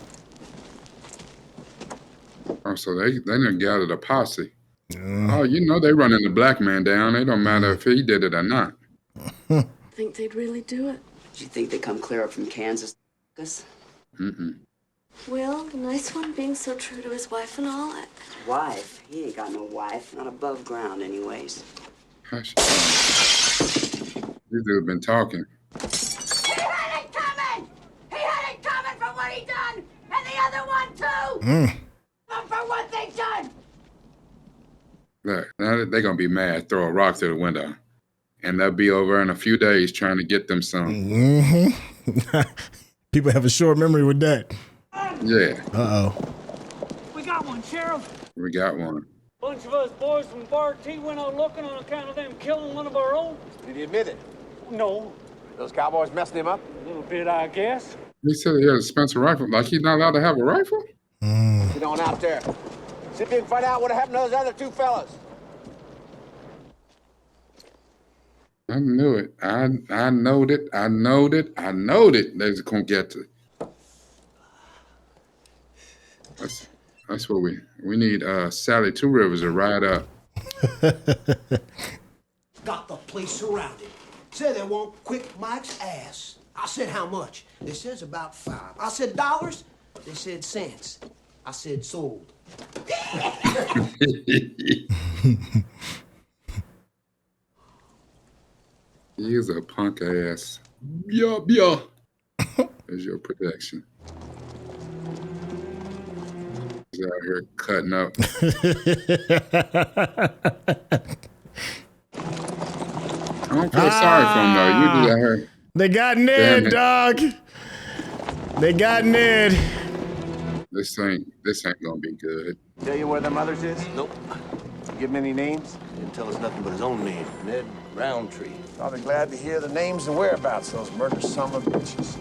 Oh, so they done gathered a posse. Oh, you know they running the black man down. It don't matter if he did it or not. Think they'd really do it? Do you think they come clear up from Kansas? Well, the nice one being so true to his wife and all. His wife? He ain't got no wife. Not above ground, anyways. Hush. These dudes been talking. He had it coming! He had it coming for what he done! And the other one, too! For what they done! Look, now they're going to be mad, throw a rock through the window. And they'll be over in a few days trying to get them some. People have a short memory with that. Yeah. Uh-oh. We got one, Sheriff. We got one. Bunch of us boys from Bar T went out looking on account of them killing one of our own. Did he admit it? No. Those cowboys messing him up? A little bit, I guess. He said he had a Spencer rifle. Like he's not allowed to have a rifle? Get on out there. See if you can find out what happened to those other 2 fellas. I knew it. I knowed it. They was gonna get to. That's what we need. Sally Two Rivers to ride up. Got the place surrounded. Said they won't quick Mike's ass. I said how much? They says about 5. I said dollars. They said cents. I said sold. He is a punk ass. Yeah. There's your protection. He's out here cutting up. I don't feel sorry for him though. You do that here. They got Ned, dog. They got Ned. This ain't gonna be good. Tell you where their mother's is? Nope. Give him any names? Didn't tell us nothing but his own name, Ned Roundtree. I'll be glad to hear the names and whereabouts of those murderous son of bitches.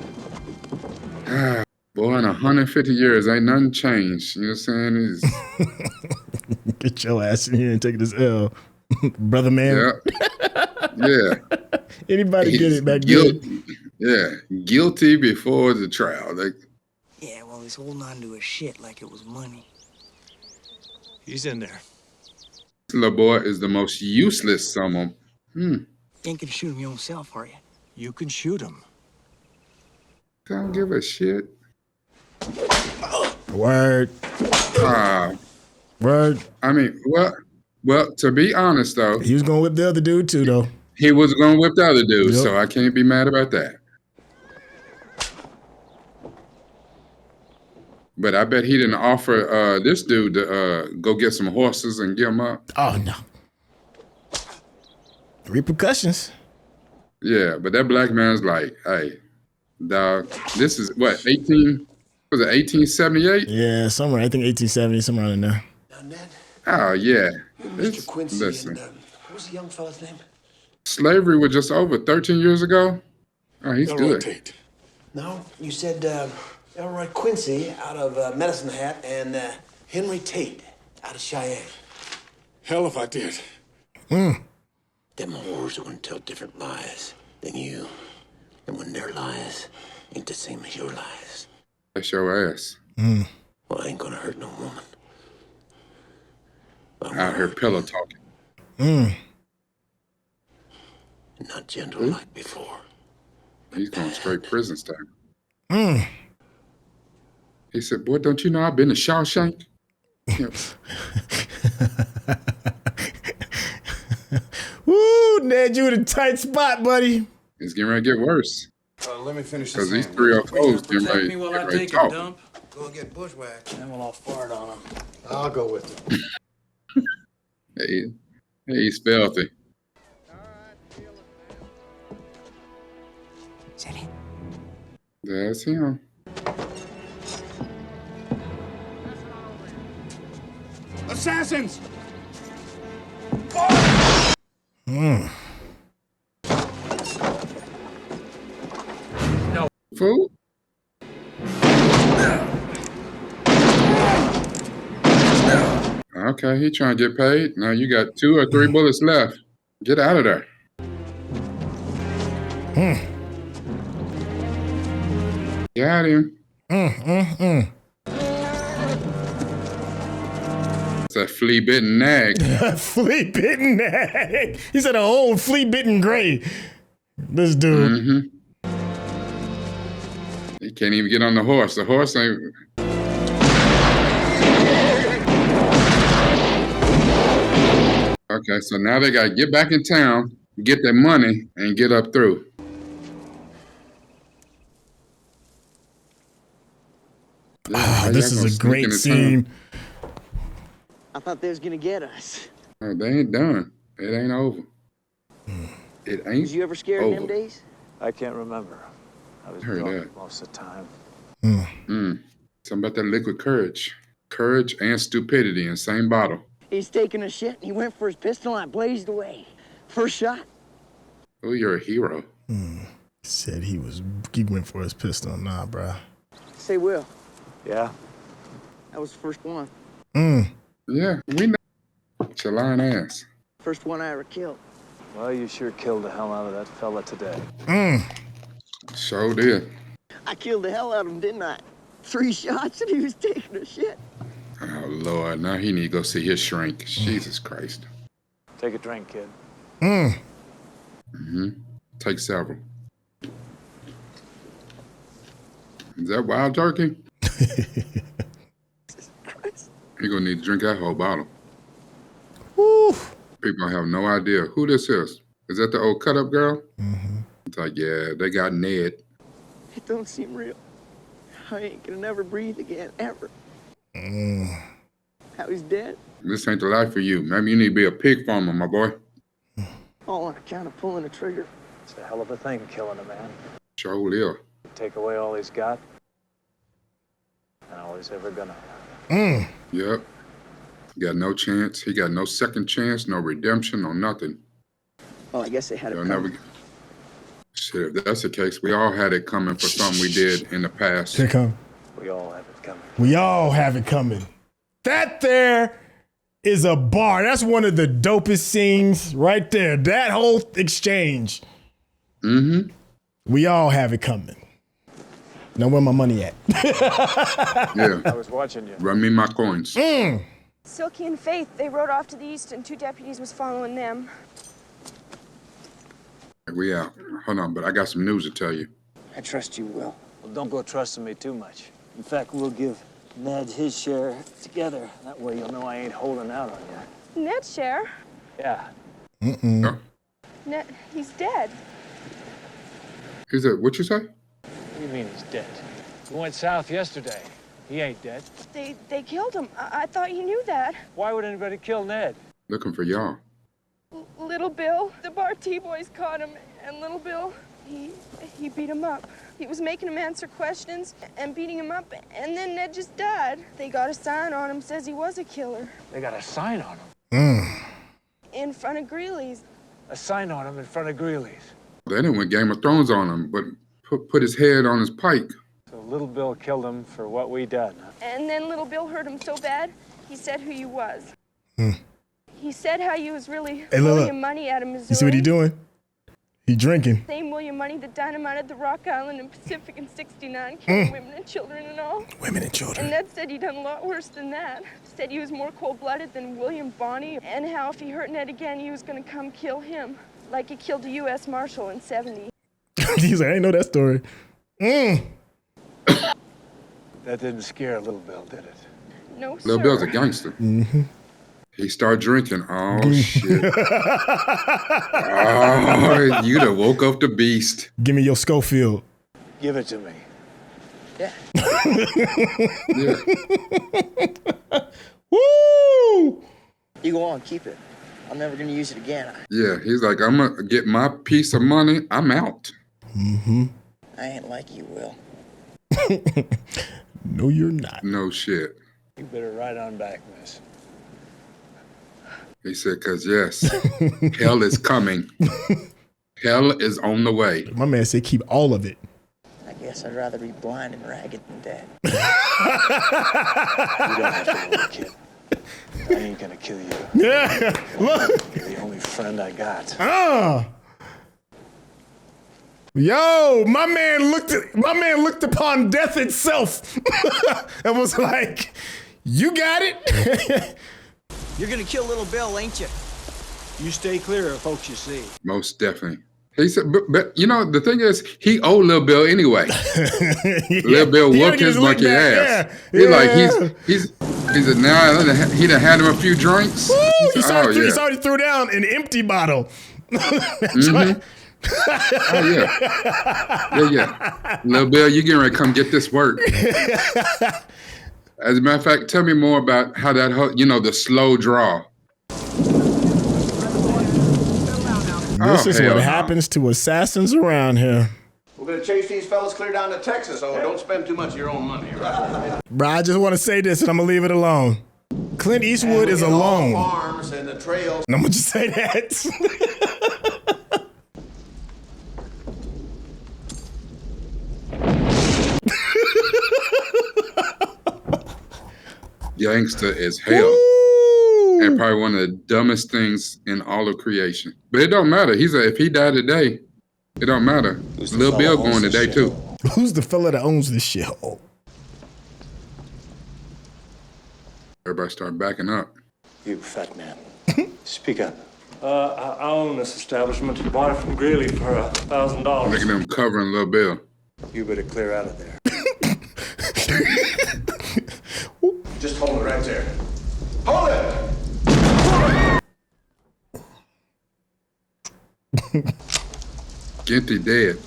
Boy, in 150 years, ain't nothing changed. You know what I'm saying? Get your ass in here and take this L, brother man. Yeah. Anybody get it back then? Yeah, guilty before the trial. Yeah, well, he's holding on to his shit like it was money. He's in there. This little boy is the most useless someone. You ain't gonna shoot him yourself, are you? You can shoot him. I don't give a shit. Word. Word. I mean, well, to be honest though, he was gonna whip the other dude too, though. He was going to whip the other dude, so I can't be mad about that. But I bet he didn't offer this dude to go get some horses and get him up. Oh, no. Repercussions. Yeah, but that black man's like, hey, dog, this is what, 1878? Yeah, somewhere. I think 1870, somewhere around there. Oh, yeah. Mr. Quincy Listen, and, what was the young fella's name? slavery was just over 13 years ago. Oh, he's Elroy good. Tate. No, you said Elroy Quincy out of Medicine Hat and Henry Tate out of Cheyenne. Hell if I did. Them whores are gonna tell different lies than you. And when their lies ain't the same as your lies. That's your ass. Well, I ain't gonna hurt no woman. Out here pillow talking. Not gentle like before. He's going straight prison style. He said, boy, don't you know I've been to Shawshank? Woo, Ned, you in a tight spot, buddy. It's getting ready to get worse. Let me finish this. Because these 304s getting ready to talk. Go and get bushwhacked. Then we'll all fart on him. I'll go with him. Hey, he's filthy. Is that it? That's him. Assassins! No. Fool? Okay, he trying to get paid. Now you got 2 or 3 bullets left. Get out of there. Got him. It's a flea-bitten nag. Flea-bitten nag. He said an old flea-bitten gray. This dude. He can't even get on the horse. The horse ain't... Okay, so now they got to get back in town, get their money, and get up through. This is a great scene. I thought they was gonna get us. Oh, they ain't done. It ain't over. It ain't. Was you ever scared in them days? I can't remember. I was Heard drunk that. most of the time. Something about that liquid courage. Courage and stupidity in the same bottle. He's taking a shit and he went for his pistol and I blazed away. First shot. Oh, you're a hero. Said he went for his pistol. Nah, bruh. Say, Will, Yeah? that was the first one. Yeah, we know. It's your lying ass. First one I ever killed. Well, you sure killed the hell out of that fella today. Sure did. I killed the hell out of him, didn't I? 3 shots and he was taking a shit. Oh, Lord. Now he need to go see his shrink. Jesus Christ. Take a drink, kid. Take several. Is that wild turkey? You're going to need to drink that whole bottle. Woo. People have no idea who this is. Is that the old cut-up girl? It's like, yeah, they got Ned. It don't seem real. I ain't gonna never breathe again, ever. How he's dead, This ain't the life for you. Maybe you need to be a pig farmer, my boy. all on account of pulling a trigger. It's a hell of a thing, killing a man. Sure will. Take away all he's got, and all he's ever gonna have. Yep. Got no chance. He got no second chance, no redemption, no nothing. Well, I guess they had it They'll coming. never. Shit, if that's the case, we all had it coming for something we did in the past. Here come. We all have it coming. We all have it coming. That there is a bar. That's one of the dopest scenes right there. That whole exchange. We all have it coming. Now where my money at? Yeah. I was watching you. Run me my coins. Silky and Faith, they rode off to the east and 2 deputies was following them. We out. Hold on, but I got some news to tell you. I trust you, Will. Well, don't go trusting me too much. In fact, we'll give Ned his share together. That way you'll know I ain't holding out on you. Ned's share? Yeah. Ned, he's dead. He said, what you say? What do you mean he's dead? He went south yesterday. He ain't dead. They killed him. I thought you knew that. Why would anybody kill Ned? Looking for y'all. Little Bill, the Bar T boys caught him, and Little Bill, he beat him up. He was making him answer questions and beating him up, and then Ned just died. They got a sign on him, says he was a killer. They got a sign on him? In front of Greeley's. A sign on him in front of Greeley's. They didn't went Game of Thrones on him, but put his head on his pike. So Little Bill killed him for what we done. And then Little Bill hurt him so bad, he said who you was. He said how you was really William Munny out of Missouri. You see what he doing? He drinking. Same William Munny that dynamited the Rock Island and Pacific in '69, killing women and children and all. Women and children. And Ned said he done a lot worse than that. Said he was more cold-blooded than William Bonney, and how if he hurt Ned again, he was gonna come kill him, like he killed a U.S. Marshal in '70. He's like, I ain't know that story. That didn't scare Little Bill, did it? No, sir. Little Bill's a gangster. He started drinking. Oh, shit. Oh, you done woke up the beast. Give me your Schofield. Give it to me. Yeah. Woo! You go on, keep it. I'm never gonna use it again. Yeah, he's like, I'm going to get my piece of money. I'm out. I ain't like you, Will. No, you're not. No shit. You better ride on back, miss. He said, because yes, hell is coming. Hell is on the way. My man said keep all of it. I guess I'd rather be blind and ragged than dead. You don't have to worry, kid. I ain't gonna kill you. Yeah, look. You're the only friend I got. Yo, my man looked upon death itself and was like, you got it. You're gonna kill Little Bill, ain't you? You stay clear of folks you see. Most definitely. He said, but you know, the thing is, he owed Lil Bill anyway. Lil Bill whooped his monkey ass. He's like, now he done had him a few drinks. Woo, he already threw down an empty bottle. Oh, yeah. Lil Bill, you getting ready to come get this work. As a matter of fact, tell me more about how that, the slow draw. This is what happens to assassins around here. We're going to chase these fellas clear down to Texas, so don't spend too much of your own money, right? Bro, I just want to say this and I'm going to leave it alone. Clint Eastwood is alone. Farms and the trails. And I'm going to just say that. Gangster is hell. And probably one of the dumbest things in all of creation. But it don't matter. He said if he died today, it don't matter. Lil Bill going today too. Who's the fella that owns this shit? Everybody start backing up. You fat man. Speak up. I own this establishment. Bought it from Greeley for $1,000. Look at them covering Lil Bill. You better clear out of there. Just hold it right there. Hold it! Ginty dead.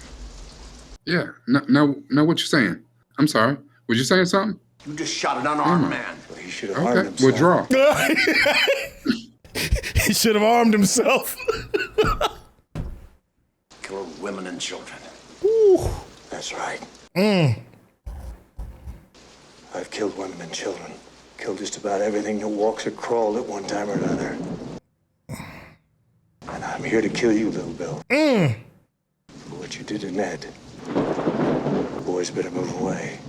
Yeah. No, what you saying? I'm sorry. Was you saying something? You just shot an unarmed man. Well, he should have armed Well, himself. draw. He should have armed himself. Killed women and children. Ooh. That's right. I've killed women and children. Killed just about everything that walks or crawled at one time or another. And I'm here to kill you, Little Bill. For what you did to Ned. The boys better move away.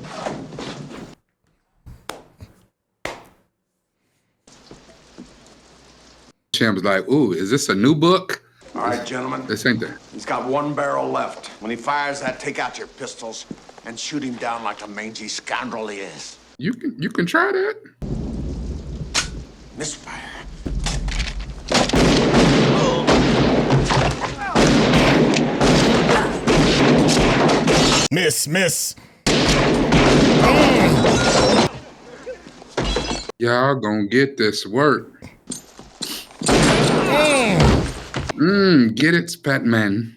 Champ's like, ooh, is this a new book? All right, gentlemen. This ain't that. He's got one barrel left. When he fires that, take out your pistols and shoot him down like the mangy scoundrel he is. You can try that. Misfire. Miss. Y'all gonna get this work. Get it, Spatman.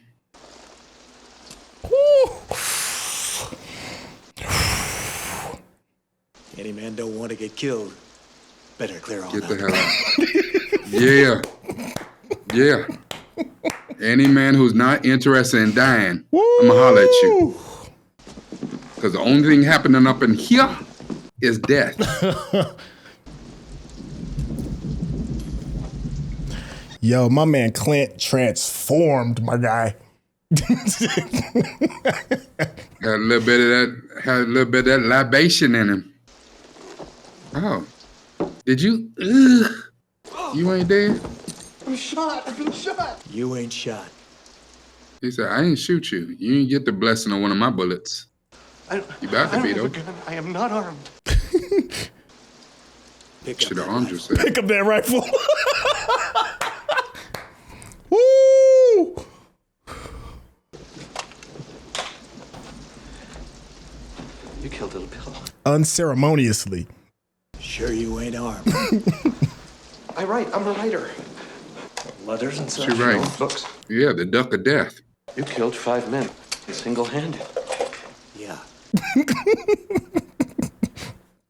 Any man don't want to get killed. Better clear on Get out. the hell out. Yeah. Any man who's not interested in dying, I'm gonna holler at you. Because the only thing happening up in here is death. Yo, my man Clint transformed, my guy. Had a little bit of that libation in him. Oh. Did you? You ain't dead? I'm shot. I've been shot. You ain't shot. He said, I didn't shoot you. You didn't get the blessing on one of my bullets. You about to be, though. I am not armed. Should have armed yourself. Pick up that rifle. Woo! You killed little Bill. Unceremoniously. Sure you ain't armed. I write. I'm a writer. Letters and such. You're right. Books. Yeah, the duck of death. You killed 5 men, single-handed. Yeah.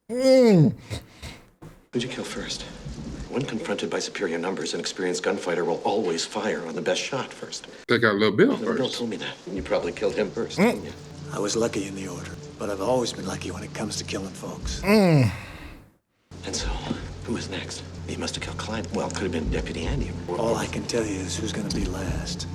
Who'd you kill first? When confronted by superior numbers, an experienced gunfighter will always fire on the best shot first. Take out little Bill Bill first. told me that. And you probably killed him first, didn't you? I was lucky in the order, but I've always been lucky when it comes to killing folks. And so, who was next? He must have killed Clyde. Well, could have been Deputy Andy. All I can tell you is who's gonna be last.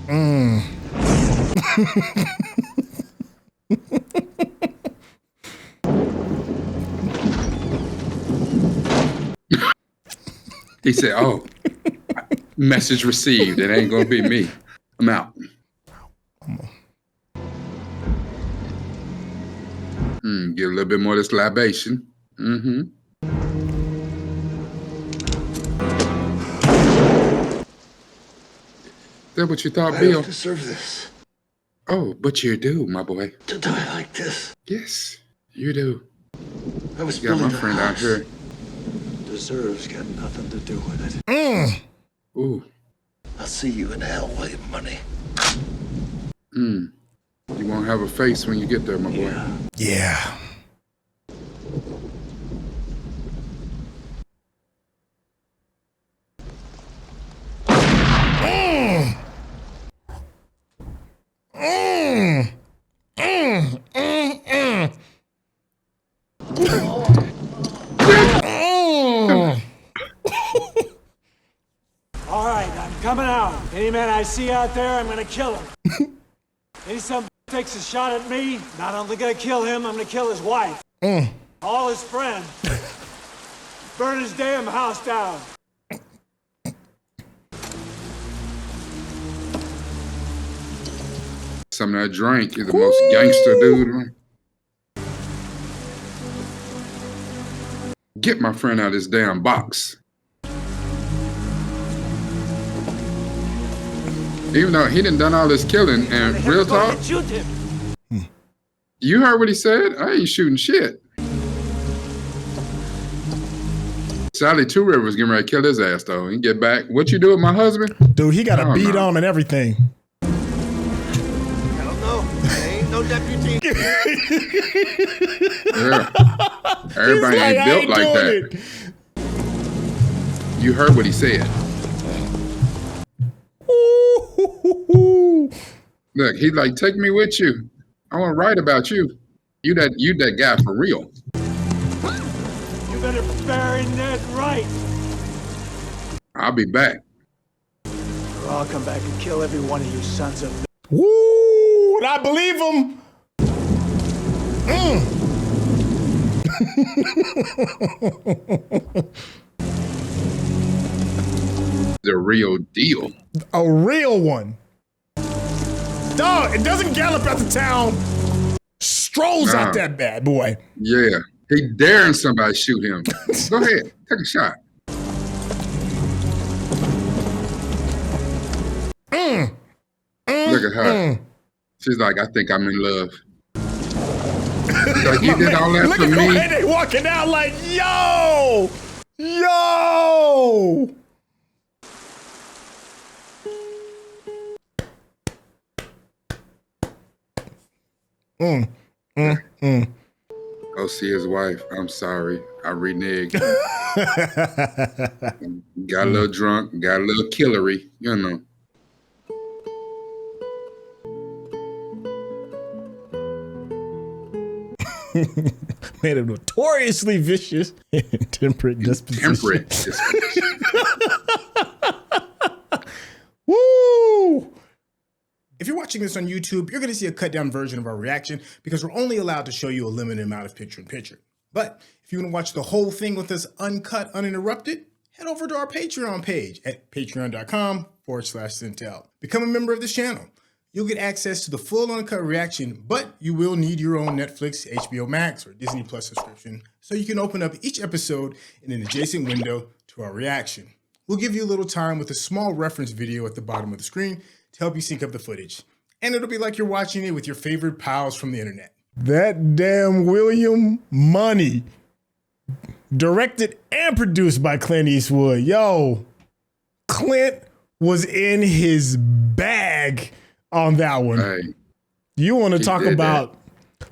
He said, oh, message received. It ain't gonna be me. I'm out. Get a little bit more of this libation. Is that what you thought, Bill? I don't deserve this. Oh, but you do, my boy. To die like this. Yes, you do. I was You got my building a friend out house. here. Deserves got nothing to do with it. Ooh. I'll see you in hell, William Munny. You won't have a face when you get there, my boy. Yeah. All right, I'm coming out. Any man I see out there, I'm gonna kill him. Any some takes a shot at me, not only gonna kill him, I'm gonna kill his wife. All his friends. Burn his damn house down. Some of that drink is the most gangster dude. Man. Get my friend out of this damn box. Even though he done all this killing and real talk. Shoot him. You heard what he said? I ain't shooting shit. Sally Two Rivers getting ready to kill his ass though. He get back. What you do with my husband? Dude, he got a beat on and everything. I don't know. I ain't no deputy. Yeah. Everybody ain't built like that. You heard what he said. Look, he's like, take me with you. I want to write about you. You that guy for real. You better bury Ned right. I'll be back. Or I'll come back and kill every one of you sons of... Woo! And I believe him. The real deal. A real one. Dog, it doesn't gallop out the town. Strolls out that bad boy. Yeah. He daring somebody shoot him. Go ahead. Take a shot. Look at her. She's like, I think I'm in love. Like, you did all that Look for at me. the way they walking out like, yo! Yo! Go see his wife. I'm sorry. I reneged. Got a little drunk, got a little killery, you know. Made a notoriously vicious and temperate disposition. Woo! If you're watching this on YouTube, you're going to see a cut down version of our reaction because we're only allowed to show you a limited amount of picture-in-picture. But if you want to watch the whole thing with us uncut, uninterrupted, head over to our Patreon page at patreon.com/Syntell. Become a member of this channel. You'll get access to the full uncut reaction, but you will need your own Netflix, HBO Max, or Disney Plus subscription so you can open up each episode in an adjacent window to our reaction. We'll give you a little time with a small reference video at the bottom of the screen to help you sync up the footage. And it'll be like you're watching it with your favorite pals from the internet. That damn William Munny. Directed and produced by Clint Eastwood. Yo, Clint was in his bag on that one. Hey, you want to talk about,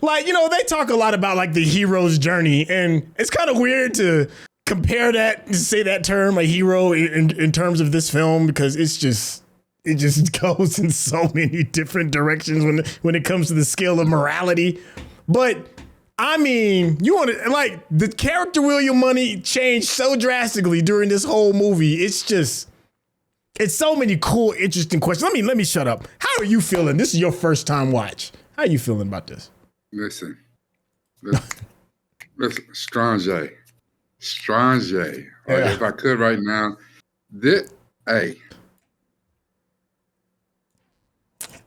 like, you know, they talk a lot about like the hero's journey, and it's kind of weird to compare that, to say that term, a hero, in terms of this film, because it just goes in so many different directions when it comes to the scale of morality. But I mean, you want to, like, the character William Munny changed so drastically during this whole movie. It's so many cool, interesting questions. Let me shut up. How are you feeling? This is your first time watch. How are you feeling about this? Listen, Strange. If I could right now,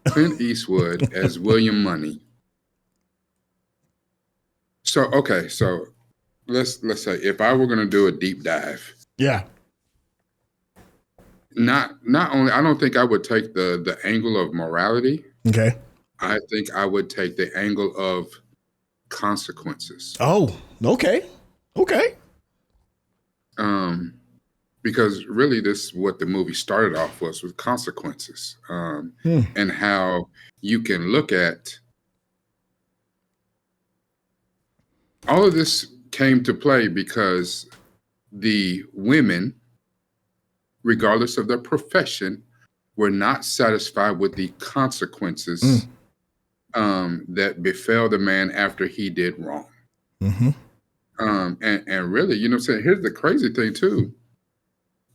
Clint Eastwood as William Munny. So let's say if I were gonna do a deep dive. Yeah. Not only, I don't think I would take the angle of morality. Okay. I think I would take the angle of consequences. Oh, okay. Because really this is what the movie started off with consequences. And how you can look at all of this came to play because the women, regardless of their profession, were not satisfied with the consequences that befell the man after he did wrong. Mm-hmm. And really, you know what I'm saying? Here's the crazy thing too.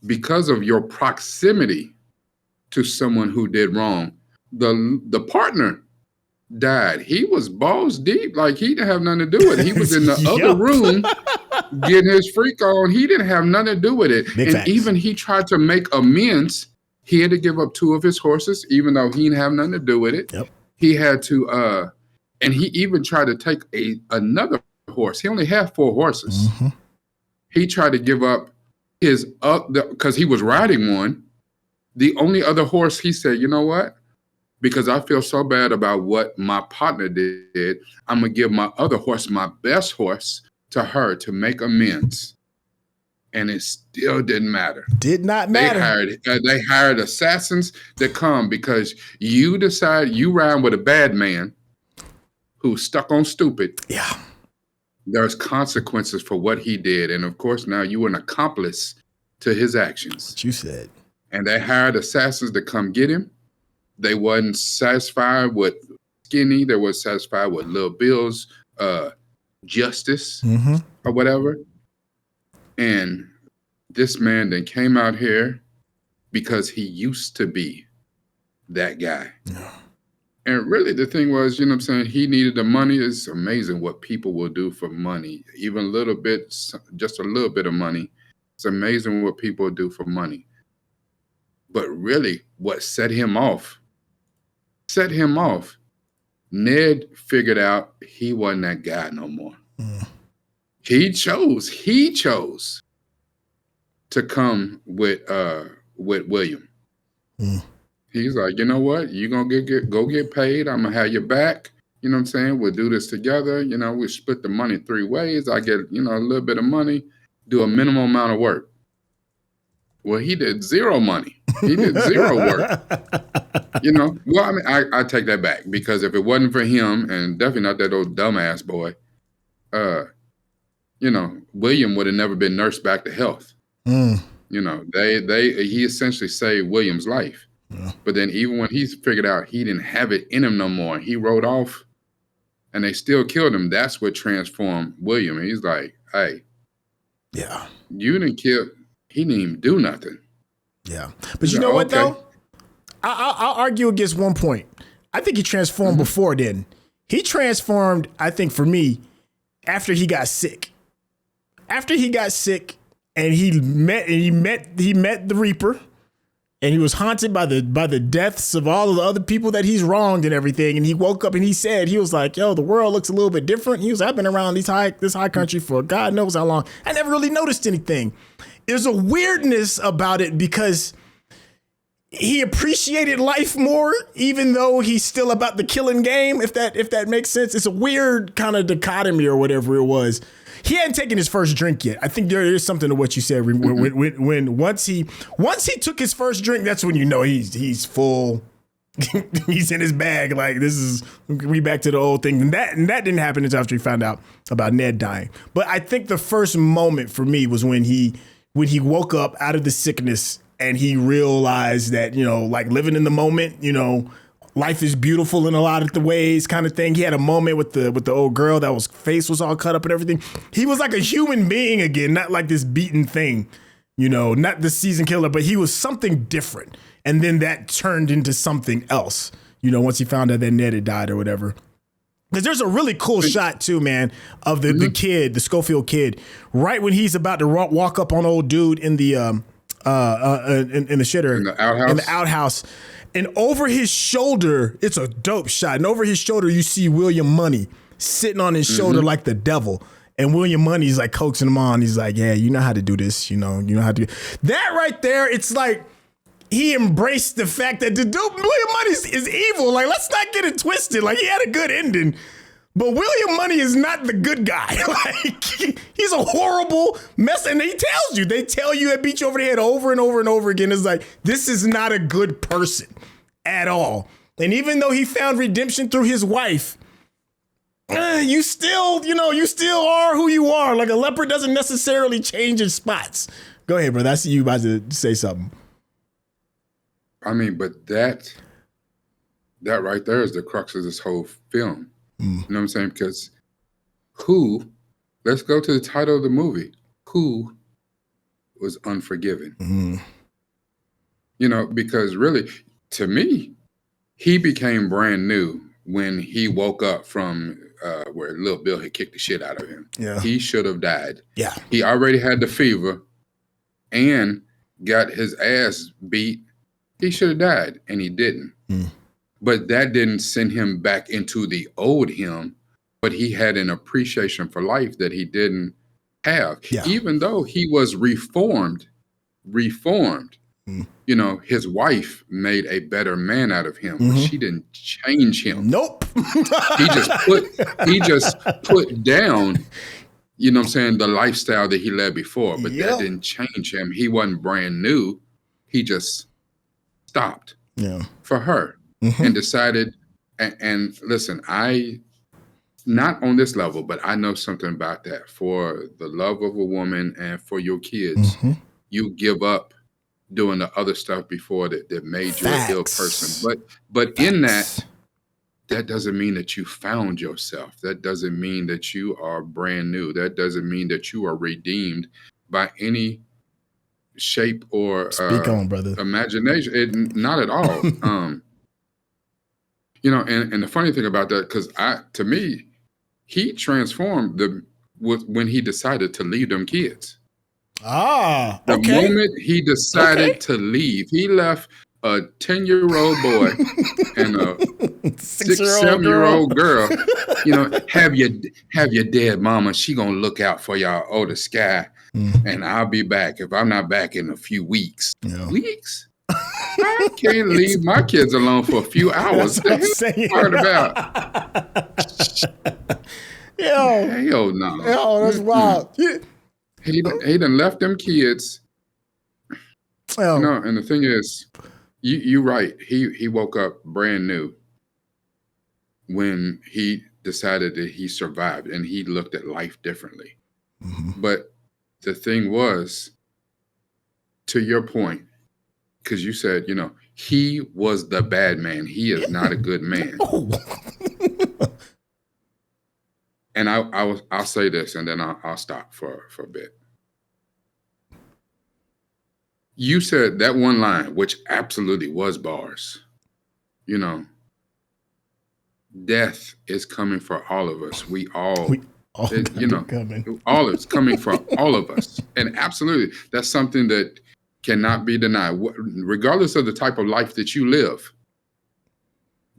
Because of your proximity to someone who did wrong, the partner died. He was balls deep. Like, he didn't have nothing to do with it. He was in the other room getting his freak on. He didn't have nothing to do with it. Even he tried to make amends. He had to give up 2 of his horses, even though he didn't have nothing to do with it. Yep. He had to, and he even tried to take another horse. He only had 4 horses. Mm-hmm. He tried to give up his, because he was riding one. The only other horse, he said, you know what? Because I feel so bad about what my partner did, I'm going to give my other horse, my best horse, to her to make amends. And it still didn't matter. Did not matter. They hired assassins that come because you decide you ride with a bad man who's stuck on stupid. Yeah. There's consequences for what he did. And of course, now you were an accomplice to his actions. What you said. And they hired assassins to come get him. They wasn't satisfied with Skinny. They were satisfied with Lil Bill's justice or whatever. And this man then came out here because he used to be that guy. Yeah. And really the thing was, you know what I'm saying, he needed the money. It's amazing what people will do for money. Even a little bit, just a little bit of money. It's amazing what people do for money. But really what set him off, Ned figured out he wasn't that guy no more. He chose to come with William. He's like, you know what? You're gonna go get paid. I'm gonna have your back. You know what I'm saying? We'll do this together. You know, we split the money 3 ways. I get, you know, a little bit of money, do a minimum amount of work. Well, he did 0 money. He did 0 work. Well, I mean, I take that back because if it wasn't for him, and definitely not that old dumbass boy, William would have never been nursed back to health. He essentially saved William's life. Yeah. But then even when he figured out he didn't have it in him no more, he rode off and they still killed him. That's what transformed William. And he's like, hey, yeah, you didn't kill, he didn't even do nothing. Yeah. But you know what, though? I'll argue against one point. I think he transformed before then. He transformed, I think, for me, after he got sick. After he got sick and he met the Reaper, and he was haunted by the deaths of all of the other people that he's wronged and everything. And he woke up and he was like, yo, the world looks a little bit different. I've been around this high country for God knows how long. I never really noticed anything. There's a weirdness about it because he appreciated life more, even though he's still about the killing game, if that makes sense. It's a weird kind of dichotomy or whatever it was. He hadn't taken his first drink yet. I think there is something to what you said. When once he took his first drink, that's when you know he's full. He's in his bag. Like, we back to the old thing. And that didn't happen until after he found out about Ned dying. But I think the first moment for me was when he woke up out of the sickness and he realized that, like living in the moment, life is beautiful in a lot of the ways kind of thing. He had a moment with the old girl that was face was all cut up and everything. He was like a human being again, not like this beaten thing, not the season killer, but he was something different. And then that turned into something else, once he found out that Ned had died or whatever. Because there's a really cool shot too, man, of the kid, the Schofield kid, right when he's about to walk up on old dude in the in the shitter, in the outhouse. And over his shoulder, it's a dope shot. And over his shoulder, you see William Munny sitting on his shoulder like the devil. And William Munny's like coaxing him on. He's like, yeah, you know how to do this. You know how to do that right there. It's like he embraced the fact that the dude, William Munny is evil. Like, let's not get it twisted. Like, he had a good ending. But William Munny is not the good guy. Like, he's a horrible mess. And they tell you and beat you over the head over and over and over again. It's like, this is not a good person at all. And even though he found redemption through his wife, you still are who you are. Like, a leopard doesn't necessarily change its spots. Go ahead, brother. I see you about to say something. I mean, but that right there is the crux of this whole film. You know what I'm saying? Because let's go to the title of the movie. Who was Unforgiven? Because really, to me, he became brand new when he woke up from where Little Bill had kicked the shit out of him. Yeah. He should have died. Yeah. He already had the fever and got his ass beat. He should have died, and he didn't. But that didn't send him back into the old him, but he had an appreciation for life that he didn't have. Yeah. Even though he was reformed, his wife made a better man out of him. She didn't change him. Nope. he just put down, the lifestyle that he led before, but that didn't change him. He wasn't brand new. He just stopped for her. And decided, and listen, not on this level, but I know something about that. For the love of a woman and for your kids, you give up doing the other stuff before that made you an ill person. But in that doesn't mean that you found yourself. That doesn't mean that you are brand new. That doesn't mean that you are redeemed by any shape or speak on, brother. Imagination. Not at all. And the funny thing about that, because to me, he transformed when he decided to leave them kids. The moment he decided to leave, he left a 10-year-old boy and a 7-year-old girl. Have your dead mama. She gonna look out for y'all. Oh, the sky, and I'll be back. If I'm not back in a few weeks. Weeks. I can't leave my kids alone for a few hours. That's what I'm saying. About. Hell no. Yo, that's wild. He done left them kids. And the thing is, You're right. He woke up brand new when he decided that he survived and he looked at life differently. But the thing was, to your point, because you said, he was the bad man. He is not a good man. And I'll say this, and then I'll stop for a bit. You said that one line, which absolutely was bars. Death is coming for all of us. All is coming for all of us. And absolutely, that's something that cannot be denied. Regardless of the type of life that you live,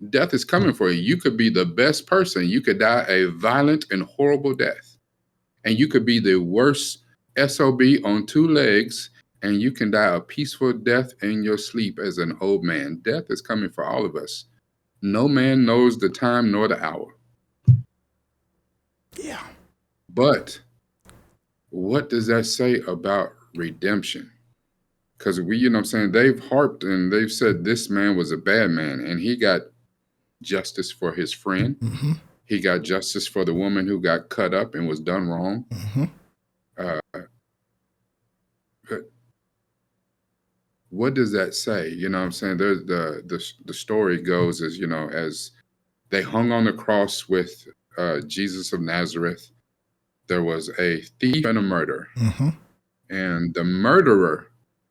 death is coming for you. You could be the best person. You could die a violent and horrible death. And you could be the worst SOB on 2 legs, and you can die a peaceful death in your sleep as an old man. Death is coming for all of us. No man knows the time nor the hour. Yeah. But what does that say about redemption? Because they've harped and they've said this man was a bad man, and he got justice for his friend. Mm-hmm. He got justice for the woman who got cut up and was done wrong. Mm-hmm. But what does that say? There's the story goes as, as they hung on the cross with Jesus of Nazareth, there was a thief and a murderer. Mm-hmm. And the murderer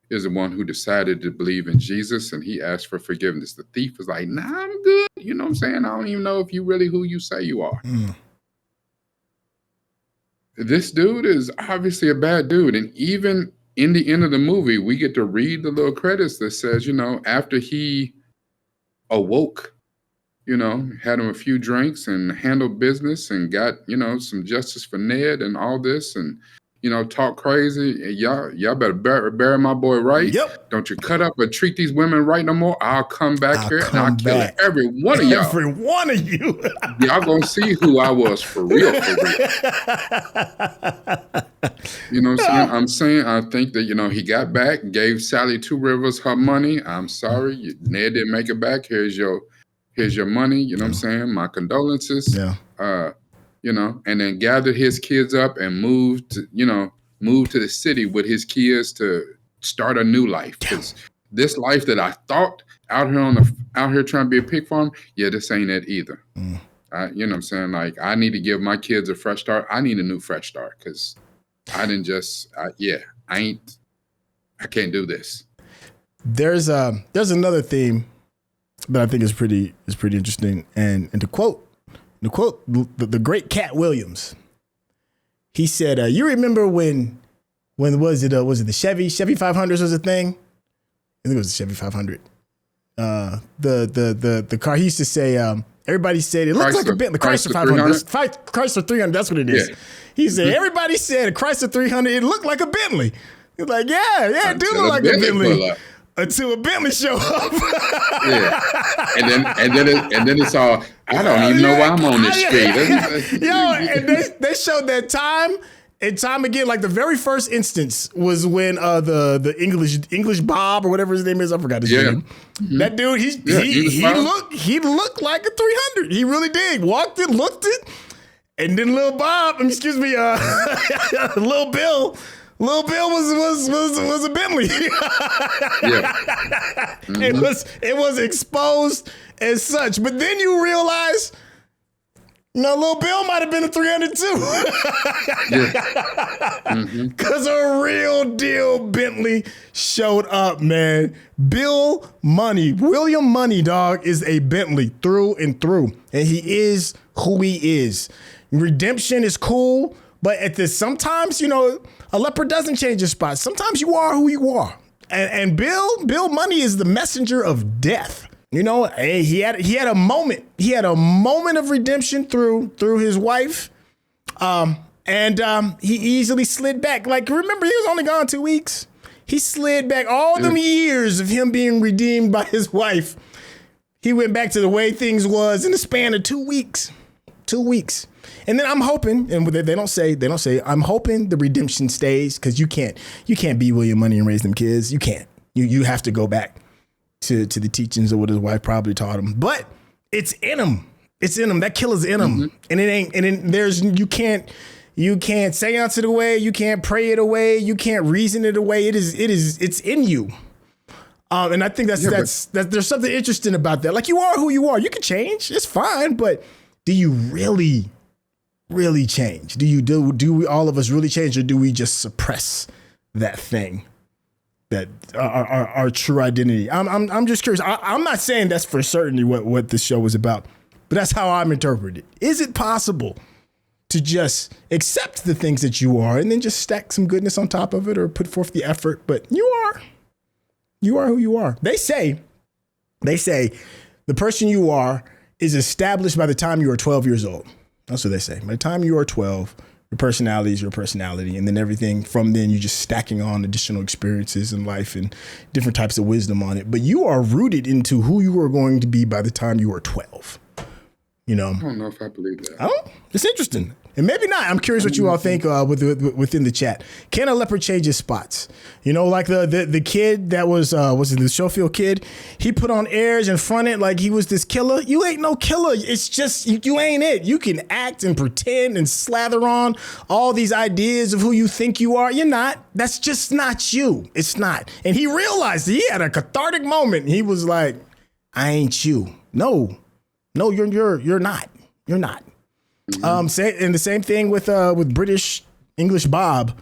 is the one who decided to believe in Jesus, and he asked for forgiveness. The thief was like, nah, I'm good. You know what I'm saying? I don't even know if you really who you say you are. This dude is obviously a bad dude. And even in the end of the movie, we get to read the little credits that says, after he awoke, had him a few drinks and handled business and got, some justice for Ned and all this, and talk crazy. Y'all better bury my boy right. Yep. Don't you cut up or treat these women right no more. I'll come back here and I'll kill every one of y'all. Every one of you. Y'all gonna see who I was for real. You know what I'm saying? I think that, he got back, gave Sally 2 Rivers her money. I'm sorry, Ned didn't make it back. Here's your money. You know what I'm saying? My condolences. Yeah. And then gathered his kids up and moved to the city with his kids to start a new life. Because this life that I thought out here trying to be a pig farm, this ain't it either. You know what I'm saying? Like, I need to give my kids a fresh start. I need a new fresh start because I didn't I can't do this. There's another theme that I think is pretty interesting, and to quote the great Cat Williams, he said, "You remember when was it the Chevy 500s was a thing? I think it was the Chevy 500. The car he used to say. Everybody said it looks like a Bentley. Chrysler 500. Chrysler 300. That's what it is. Yeah. He said everybody said a Chrysler 300. It looked like a Bentley. He's like, it do look like a Bentley. Until a Bentley show up. Yeah. And then it's all, I don't even know why I'm on this street. And they showed that time and time again. Like the very first instance was when the English Bob or whatever his name is, I forgot his name. Mm-hmm. That dude, he looked like a 300. He really did. Walked it, looked it, and then Lil Bill. Lil Bill was a Bentley. It was exposed as such. But then you realize, Lil Bill might have been a 300 too. Because a real deal Bentley showed up, man. Bill Munny, William Munny, dog, is a Bentley through and through. And he is who he is. Redemption is cool, but sometimes, a leopard doesn't change his spots. Sometimes you are who you are. And Bill Munny is the messenger of death. He had a moment. He had a moment of redemption through his wife. He easily slid back. Like, remember, he was only gone 2 weeks. He slid back all them years of him being redeemed by his wife. He went back to the way things was in the span of 2 weeks. 2 weeks. And then I'm hoping, and they don't say, I'm hoping the redemption stays, because you can't be William Munny and raise them kids. You can't. You have to go back to the teachings of what his wife probably taught him. But it's in him. It's in him. That killer's in him. And it ain't, you can't seance it away. You can't pray it away. You can't reason it away. It's in you. And I think that's there's something interesting about that. Like, you are who you are. You can change. It's fine. But do you really change? Do we, all of us really change, or do we just suppress that thing, that our true identity? I'm just curious. I'm not saying that's for certainty what the show was about, but that's how I'm interpreting it. Is it possible to just accept the things that you are and then just stack some goodness on top of it, or put forth the effort? But you are who you are. They say the person you are is established by the time you are 12 years old. That's what they say. By the time you are 12, your personality is your personality. And then everything from then, you're just stacking on additional experiences in life and different types of wisdom on it. But you are rooted into who you are going to be by the time you are 12. You know? I don't know if I believe that. Oh, it's interesting. And maybe not. I'm curious what you all think within the chat. Can a leopard change his spots? You know, like the kid that was it the Schofield kid? He put on airs and fronted like he was this killer. You ain't no killer. It's just, you ain't it. You can act and pretend and slather on all these ideas of who you think you are. You're not. That's just not you. It's not. And he realized, he had a cathartic moment. He was like, I ain't you. No, you're not. You're not. And the same thing with British English Bob.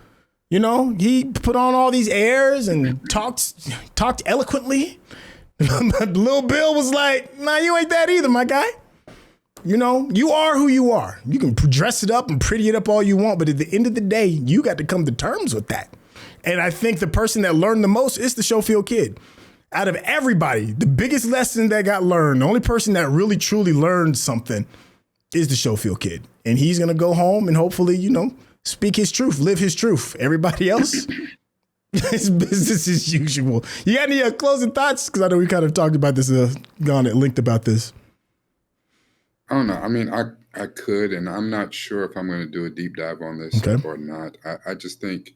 You know, he put on all these airs and talked eloquently. But Lil Bill was like, nah, you ain't that either, my guy. You know, you are who you are. You can dress it up and pretty it up all you want, but at the end of the day, you got to come to terms with that. And I think the person that learned the most is the Schofield kid. Out of everybody, the biggest lesson that got learned, the only person that really truly learned something is the Schofield kid. And he's going to go home and hopefully, you know, speak his truth, live his truth. Everybody else, it's business as usual. You got any closing thoughts? Because I know we kind of talked about this, gone at length about this. I don't know. I mean, I could, and I'm not sure if I'm going to do a deep dive on this or not. I just think,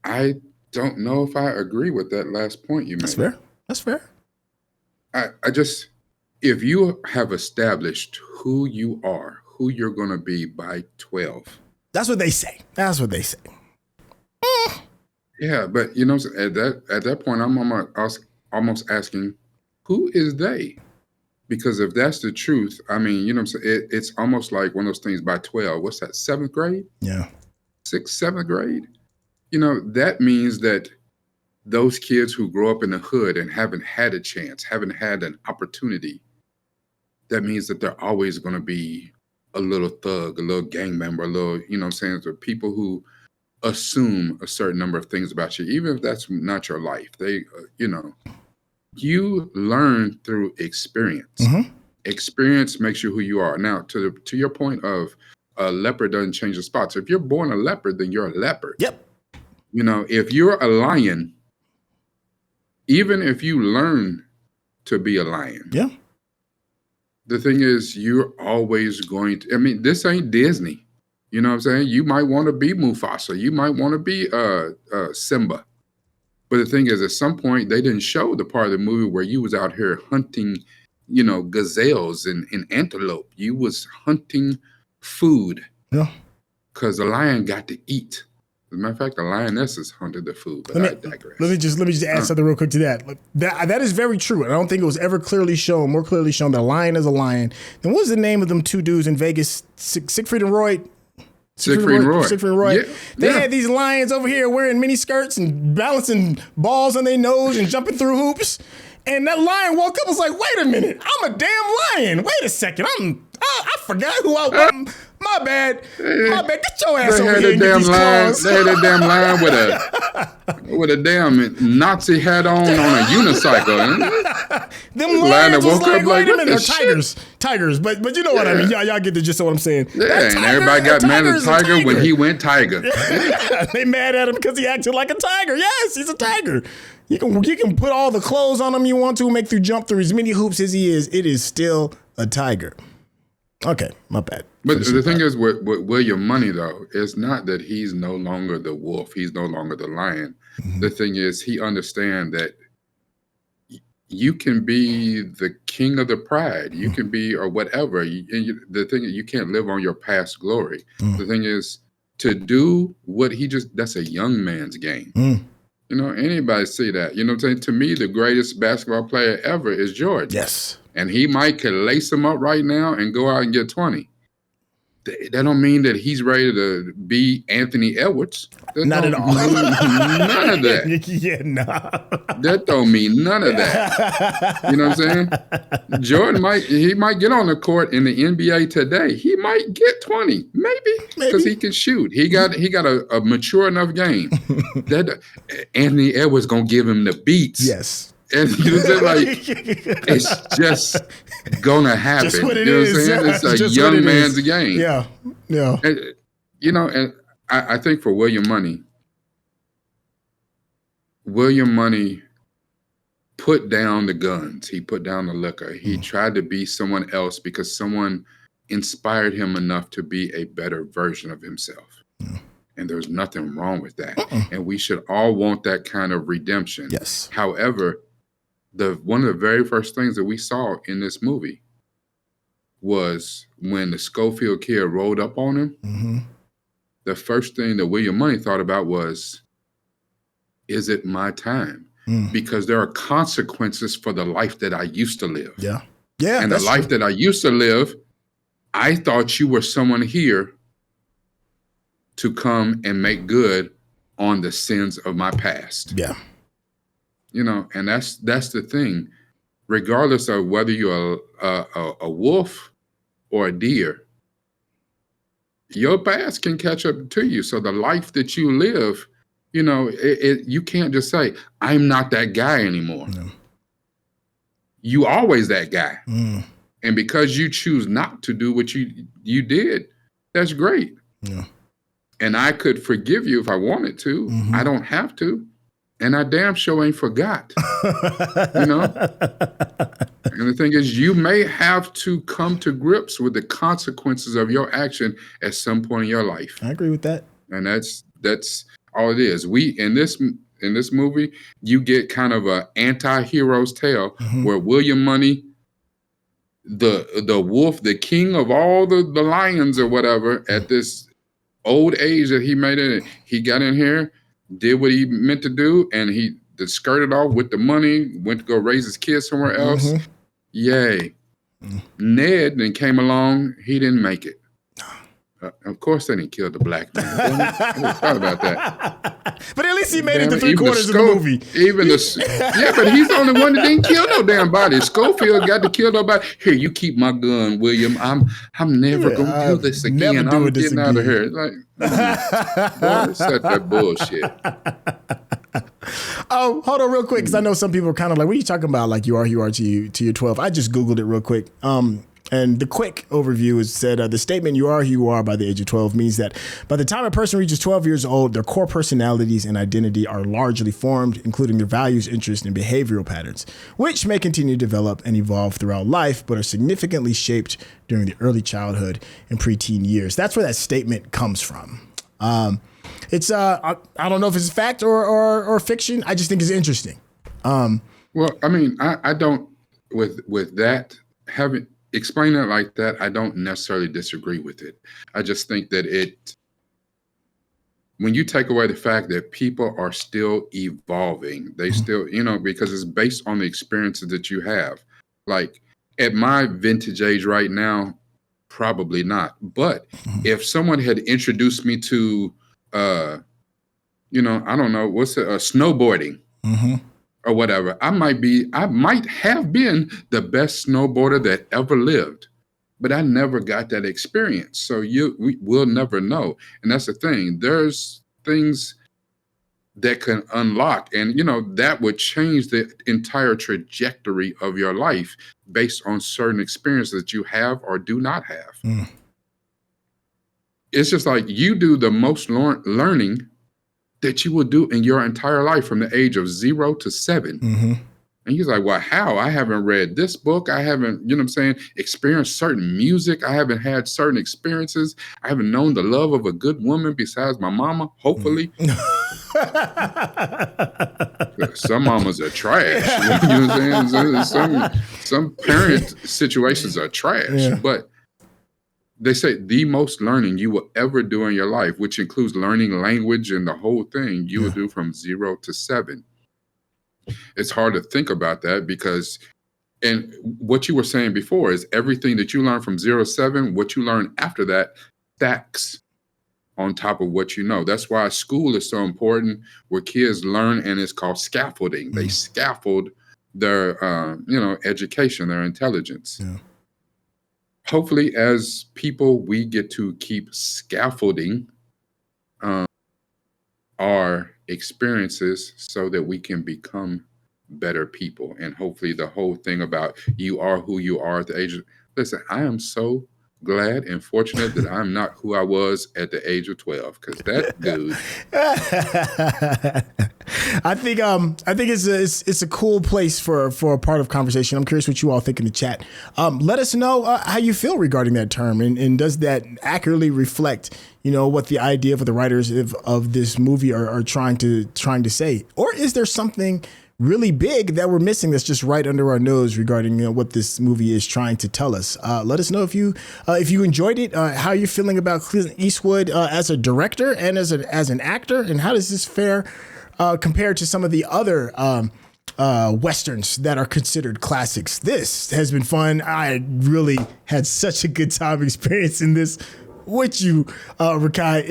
I don't know if I agree with that last point you made. That's fair. I just, if you have established who you are, who you're going to be by 12. That's what they say. Yeah, but you know, at that point, I'm almost asking, who is they? Because if that's the truth, I mean, you know what I'm saying? It's almost like one of those things by 12. What's that, 7th grade? Yeah. 6th, 7th grade? You know, that means that those kids who grow up in the hood and haven't had a chance, haven't had an opportunity, that means that they're always going to be a little thug, a little gang member, a little, you know what I'm saying? So people who assume a certain number of things about you, even if that's not your life. They, you know, you learn through experience. Mm-hmm. Experience makes you who you are. Now, to your point of a leopard doesn't change the spots. If you're born a leopard, then you're a leopard. Yep. You know, if you're a lion, even if you learn to be a lion, yeah, the thing is, you're always going to, I mean, this ain't Disney. You know what I'm saying? You might want to be Mufasa. You might want to be Simba. But the thing is, at some point, they didn't show the part of the movie where you was out here hunting, you know, gazelles and antelope. You was hunting food. Yeah. Because the lion got to eat. As a matter of fact, the lionesses hunted the food, but I digress. Let me just add something real quick to that. That is very true. And I don't think it was ever more clearly shown that a lion is a lion. Then what was the name of them two dudes in Vegas? Siegfried and Roy? Siegfried and Roy. Siegfried and Roy. Yeah. They had these lions over here wearing mini skirts and balancing balls on their nose and jumping through hoops. And that lion woke up and was like, wait a minute, I'm a damn lion. Wait a second, I forgot who I was. My bad. Get your ass over here and get these claws. They had a damn lion with a damn Nazi hat on a unicycle. Them lions was like, wait a minute, they're tigers. But you know what I mean. Y'all get the gist of what I'm saying. Yeah, and everybody got mad at Tiger when he went tiger. They mad at him because he acted like a tiger. Yes, he's a tiger. You can put all the clothes on him you want to, make jump through as many hoops as he is. It is still a tiger. Okay, my bad. But the thing is, with William Munny, though, it's not that he's no longer the wolf. He's no longer the lion. Mm-hmm. The thing is, he understands that you can be the king of the pride. You can be, or whatever. The thing is, you can't live on your past glory. The thing is, to do what that's a young man's game. You know, anybody see that? You know what I'm saying? To me, the greatest basketball player ever is Jordan. Yes. And he might could lace him up right now and go out and get 20. That don't mean that he's ready to be Anthony Edwards. Not at all. None of that. Yeah, nah. That don't mean none of that. You know what I'm saying? Jordan might get on the court in the NBA today. He might get 20, maybe, because he can shoot. He got a mature enough game. That Anthony Edwards gonna give him the beats. Yes. And you know what I'm saying? Like, it's just gonna happen. Just what it you know is. what I'm saying? Yeah. It's a Just young man's game. Yeah. Yeah. And, you know, and I think for William Munny put down the guns. He put down the liquor. He tried to be someone else because someone inspired him enough to be a better version of himself. And there's nothing wrong with that. And we should all want that kind of redemption. Yes. However, one of the very first things that we saw in this movie was when the Schofield kid rolled up on him. The first thing that William Munny thought about was, is it my time? Because there are consequences for the life that I used to live. Yeah. Yeah. And the life that I used to live, I thought you were someone here to come and make good on the sins of my past. Yeah. You know, and that's the thing. Regardless of whether you're a wolf or a deer, your past can catch up to you. So the life that you live, you know, you can't just say, I'm not that guy anymore. No. You always that guy. And because you choose not to do what you did, that's great. Yeah. And I could forgive you if I wanted to. I don't have to. And I damn sure ain't forgot. You know? And the thing is, you may have to come to grips with the consequences of your action at some point in your life. I agree with that. And that's all it is. In this movie, you get kind of a anti-hero's tale where William Munny, the wolf, the king of all the lions or whatever, at this old age that he made it, he got in here, did what he meant to do, and he skirted off with the money, went to go raise his kids somewhere else. Yay. Ned then came along, he didn't make it. Of course they didn't kill the black man. I just thought about that. But at least he made it to 3/4 of the movie. Yeah, but he's the only one that didn't kill no damn body. Schofield got to kill nobody. Here, you keep my gun, William. I'm never gonna do this again. I'm getting out of here. Like, boy, set that bullshit. Oh, hold on real quick, because I know some people are kind of like, what are you talking about? Like you are to your 12. I just Googled it real quick. And the quick overview is said, the statement "you are who you are" by the age of 12 means that by the time a person reaches 12 years old, their core personalities and identity are largely formed, including their values, interests, and behavioral patterns, which may continue to develop and evolve throughout life, but are significantly shaped during the early childhood and preteen years. That's where that statement comes from. It's I don't know if it's fact or fiction. I just think it's interesting. Well, I mean, I don't with that having. Explain it like that, I don't necessarily disagree with it. I just think that when you take away the fact that people are still evolving, they still, you know, because it's based on the experiences that you have. Like at my vintage age right now, probably not. But if someone had introduced me to, you know, I don't know, snowboarding. Or whatever, I might have been the best snowboarder that ever lived, but I never got that experience. So we'll never know. And that's the thing. There's things that can unlock, and you know, that would change the entire trajectory of your life based on certain experiences that you have or do not have. It's just like you do the most learning that you will do in your entire life from the age of 0 to 7. And he's like, well, how? I haven't read this book. I haven't, you know what I'm saying, experienced certain music. I haven't had certain experiences. I haven't known the love of a good woman besides my mama, hopefully. some mamas are trash. You know what I'm saying? Some parent situations are trash, but they say the most learning you will ever do in your life, which includes learning language and the whole thing, you will do from 0 to 7. It's hard to think about that because, and what you were saying before is everything that you learn from 0 to 7, what you learn after that stacks on top of what you know. That's why school is so important, where kids learn, and it's called scaffolding. They scaffold their, education, their intelligence. Yeah. Hopefully, as people, we get to keep scaffolding our experiences so that we can become better people. And hopefully the whole thing about you are who you are at the age of, listen, I am so glad and fortunate that I'm not who I was at the age of 12, because that dude. I think it's a cool place for a part of conversation. I'm curious what you all think in the chat. Let us know how you feel regarding that term, and does that accurately reflect, what the idea of what the writers of this movie are trying to say, or is there something really big that we're missing that's just right under our nose regarding what this movie is trying to tell us? Let us know if you enjoyed it, how you're feeling about Clint Eastwood as a director and as an actor, and how does this fare compared to some of the other Westerns that are considered classics. This has been fun. I really had such a good time experiencing this with you, Rekkai.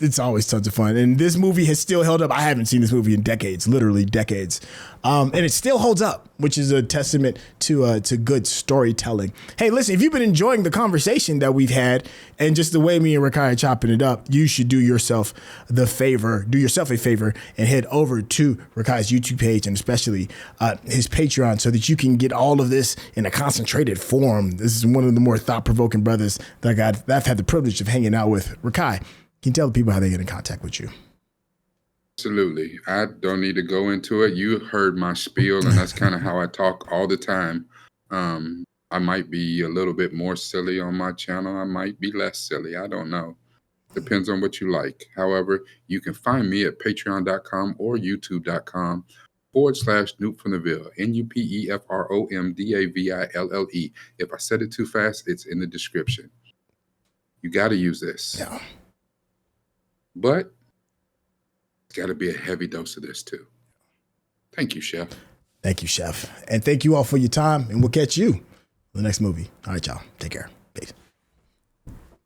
It's always tons of fun, and this movie has still held up. I haven't seen this movie in decades, literally decades, and it still holds up, which is a testament to good storytelling. Hey, listen, if you've been enjoying the conversation that we've had and just the way me and Rekkai are chopping it up, you should do yourself a favor, and head over to Rekkai's YouTube page, and especially his Patreon, so that you can get all of this in a concentrated form. This is one of the more thought-provoking brothers that I've had the privilege of hanging out with. Rekkai, can you tell the people how they get in contact with you? Absolutely. I don't need to go into it. You heard my spiel, and that's kind of how I talk all the time. I might be a little bit more silly on my channel. I might be less silly. I don't know. Depends on what you like. However, you can find me at patreon.com or youtube.com/Noop from the Ville, NUPEFROMDAVILLE. If I said it too fast, it's in the description. You got to use this. Yeah. But it's got to be a heavy dose of this too. Thank you, Chef. Thank you, Chef. And thank you all for your time, and we'll catch you in the next movie. All right, y'all. Take care.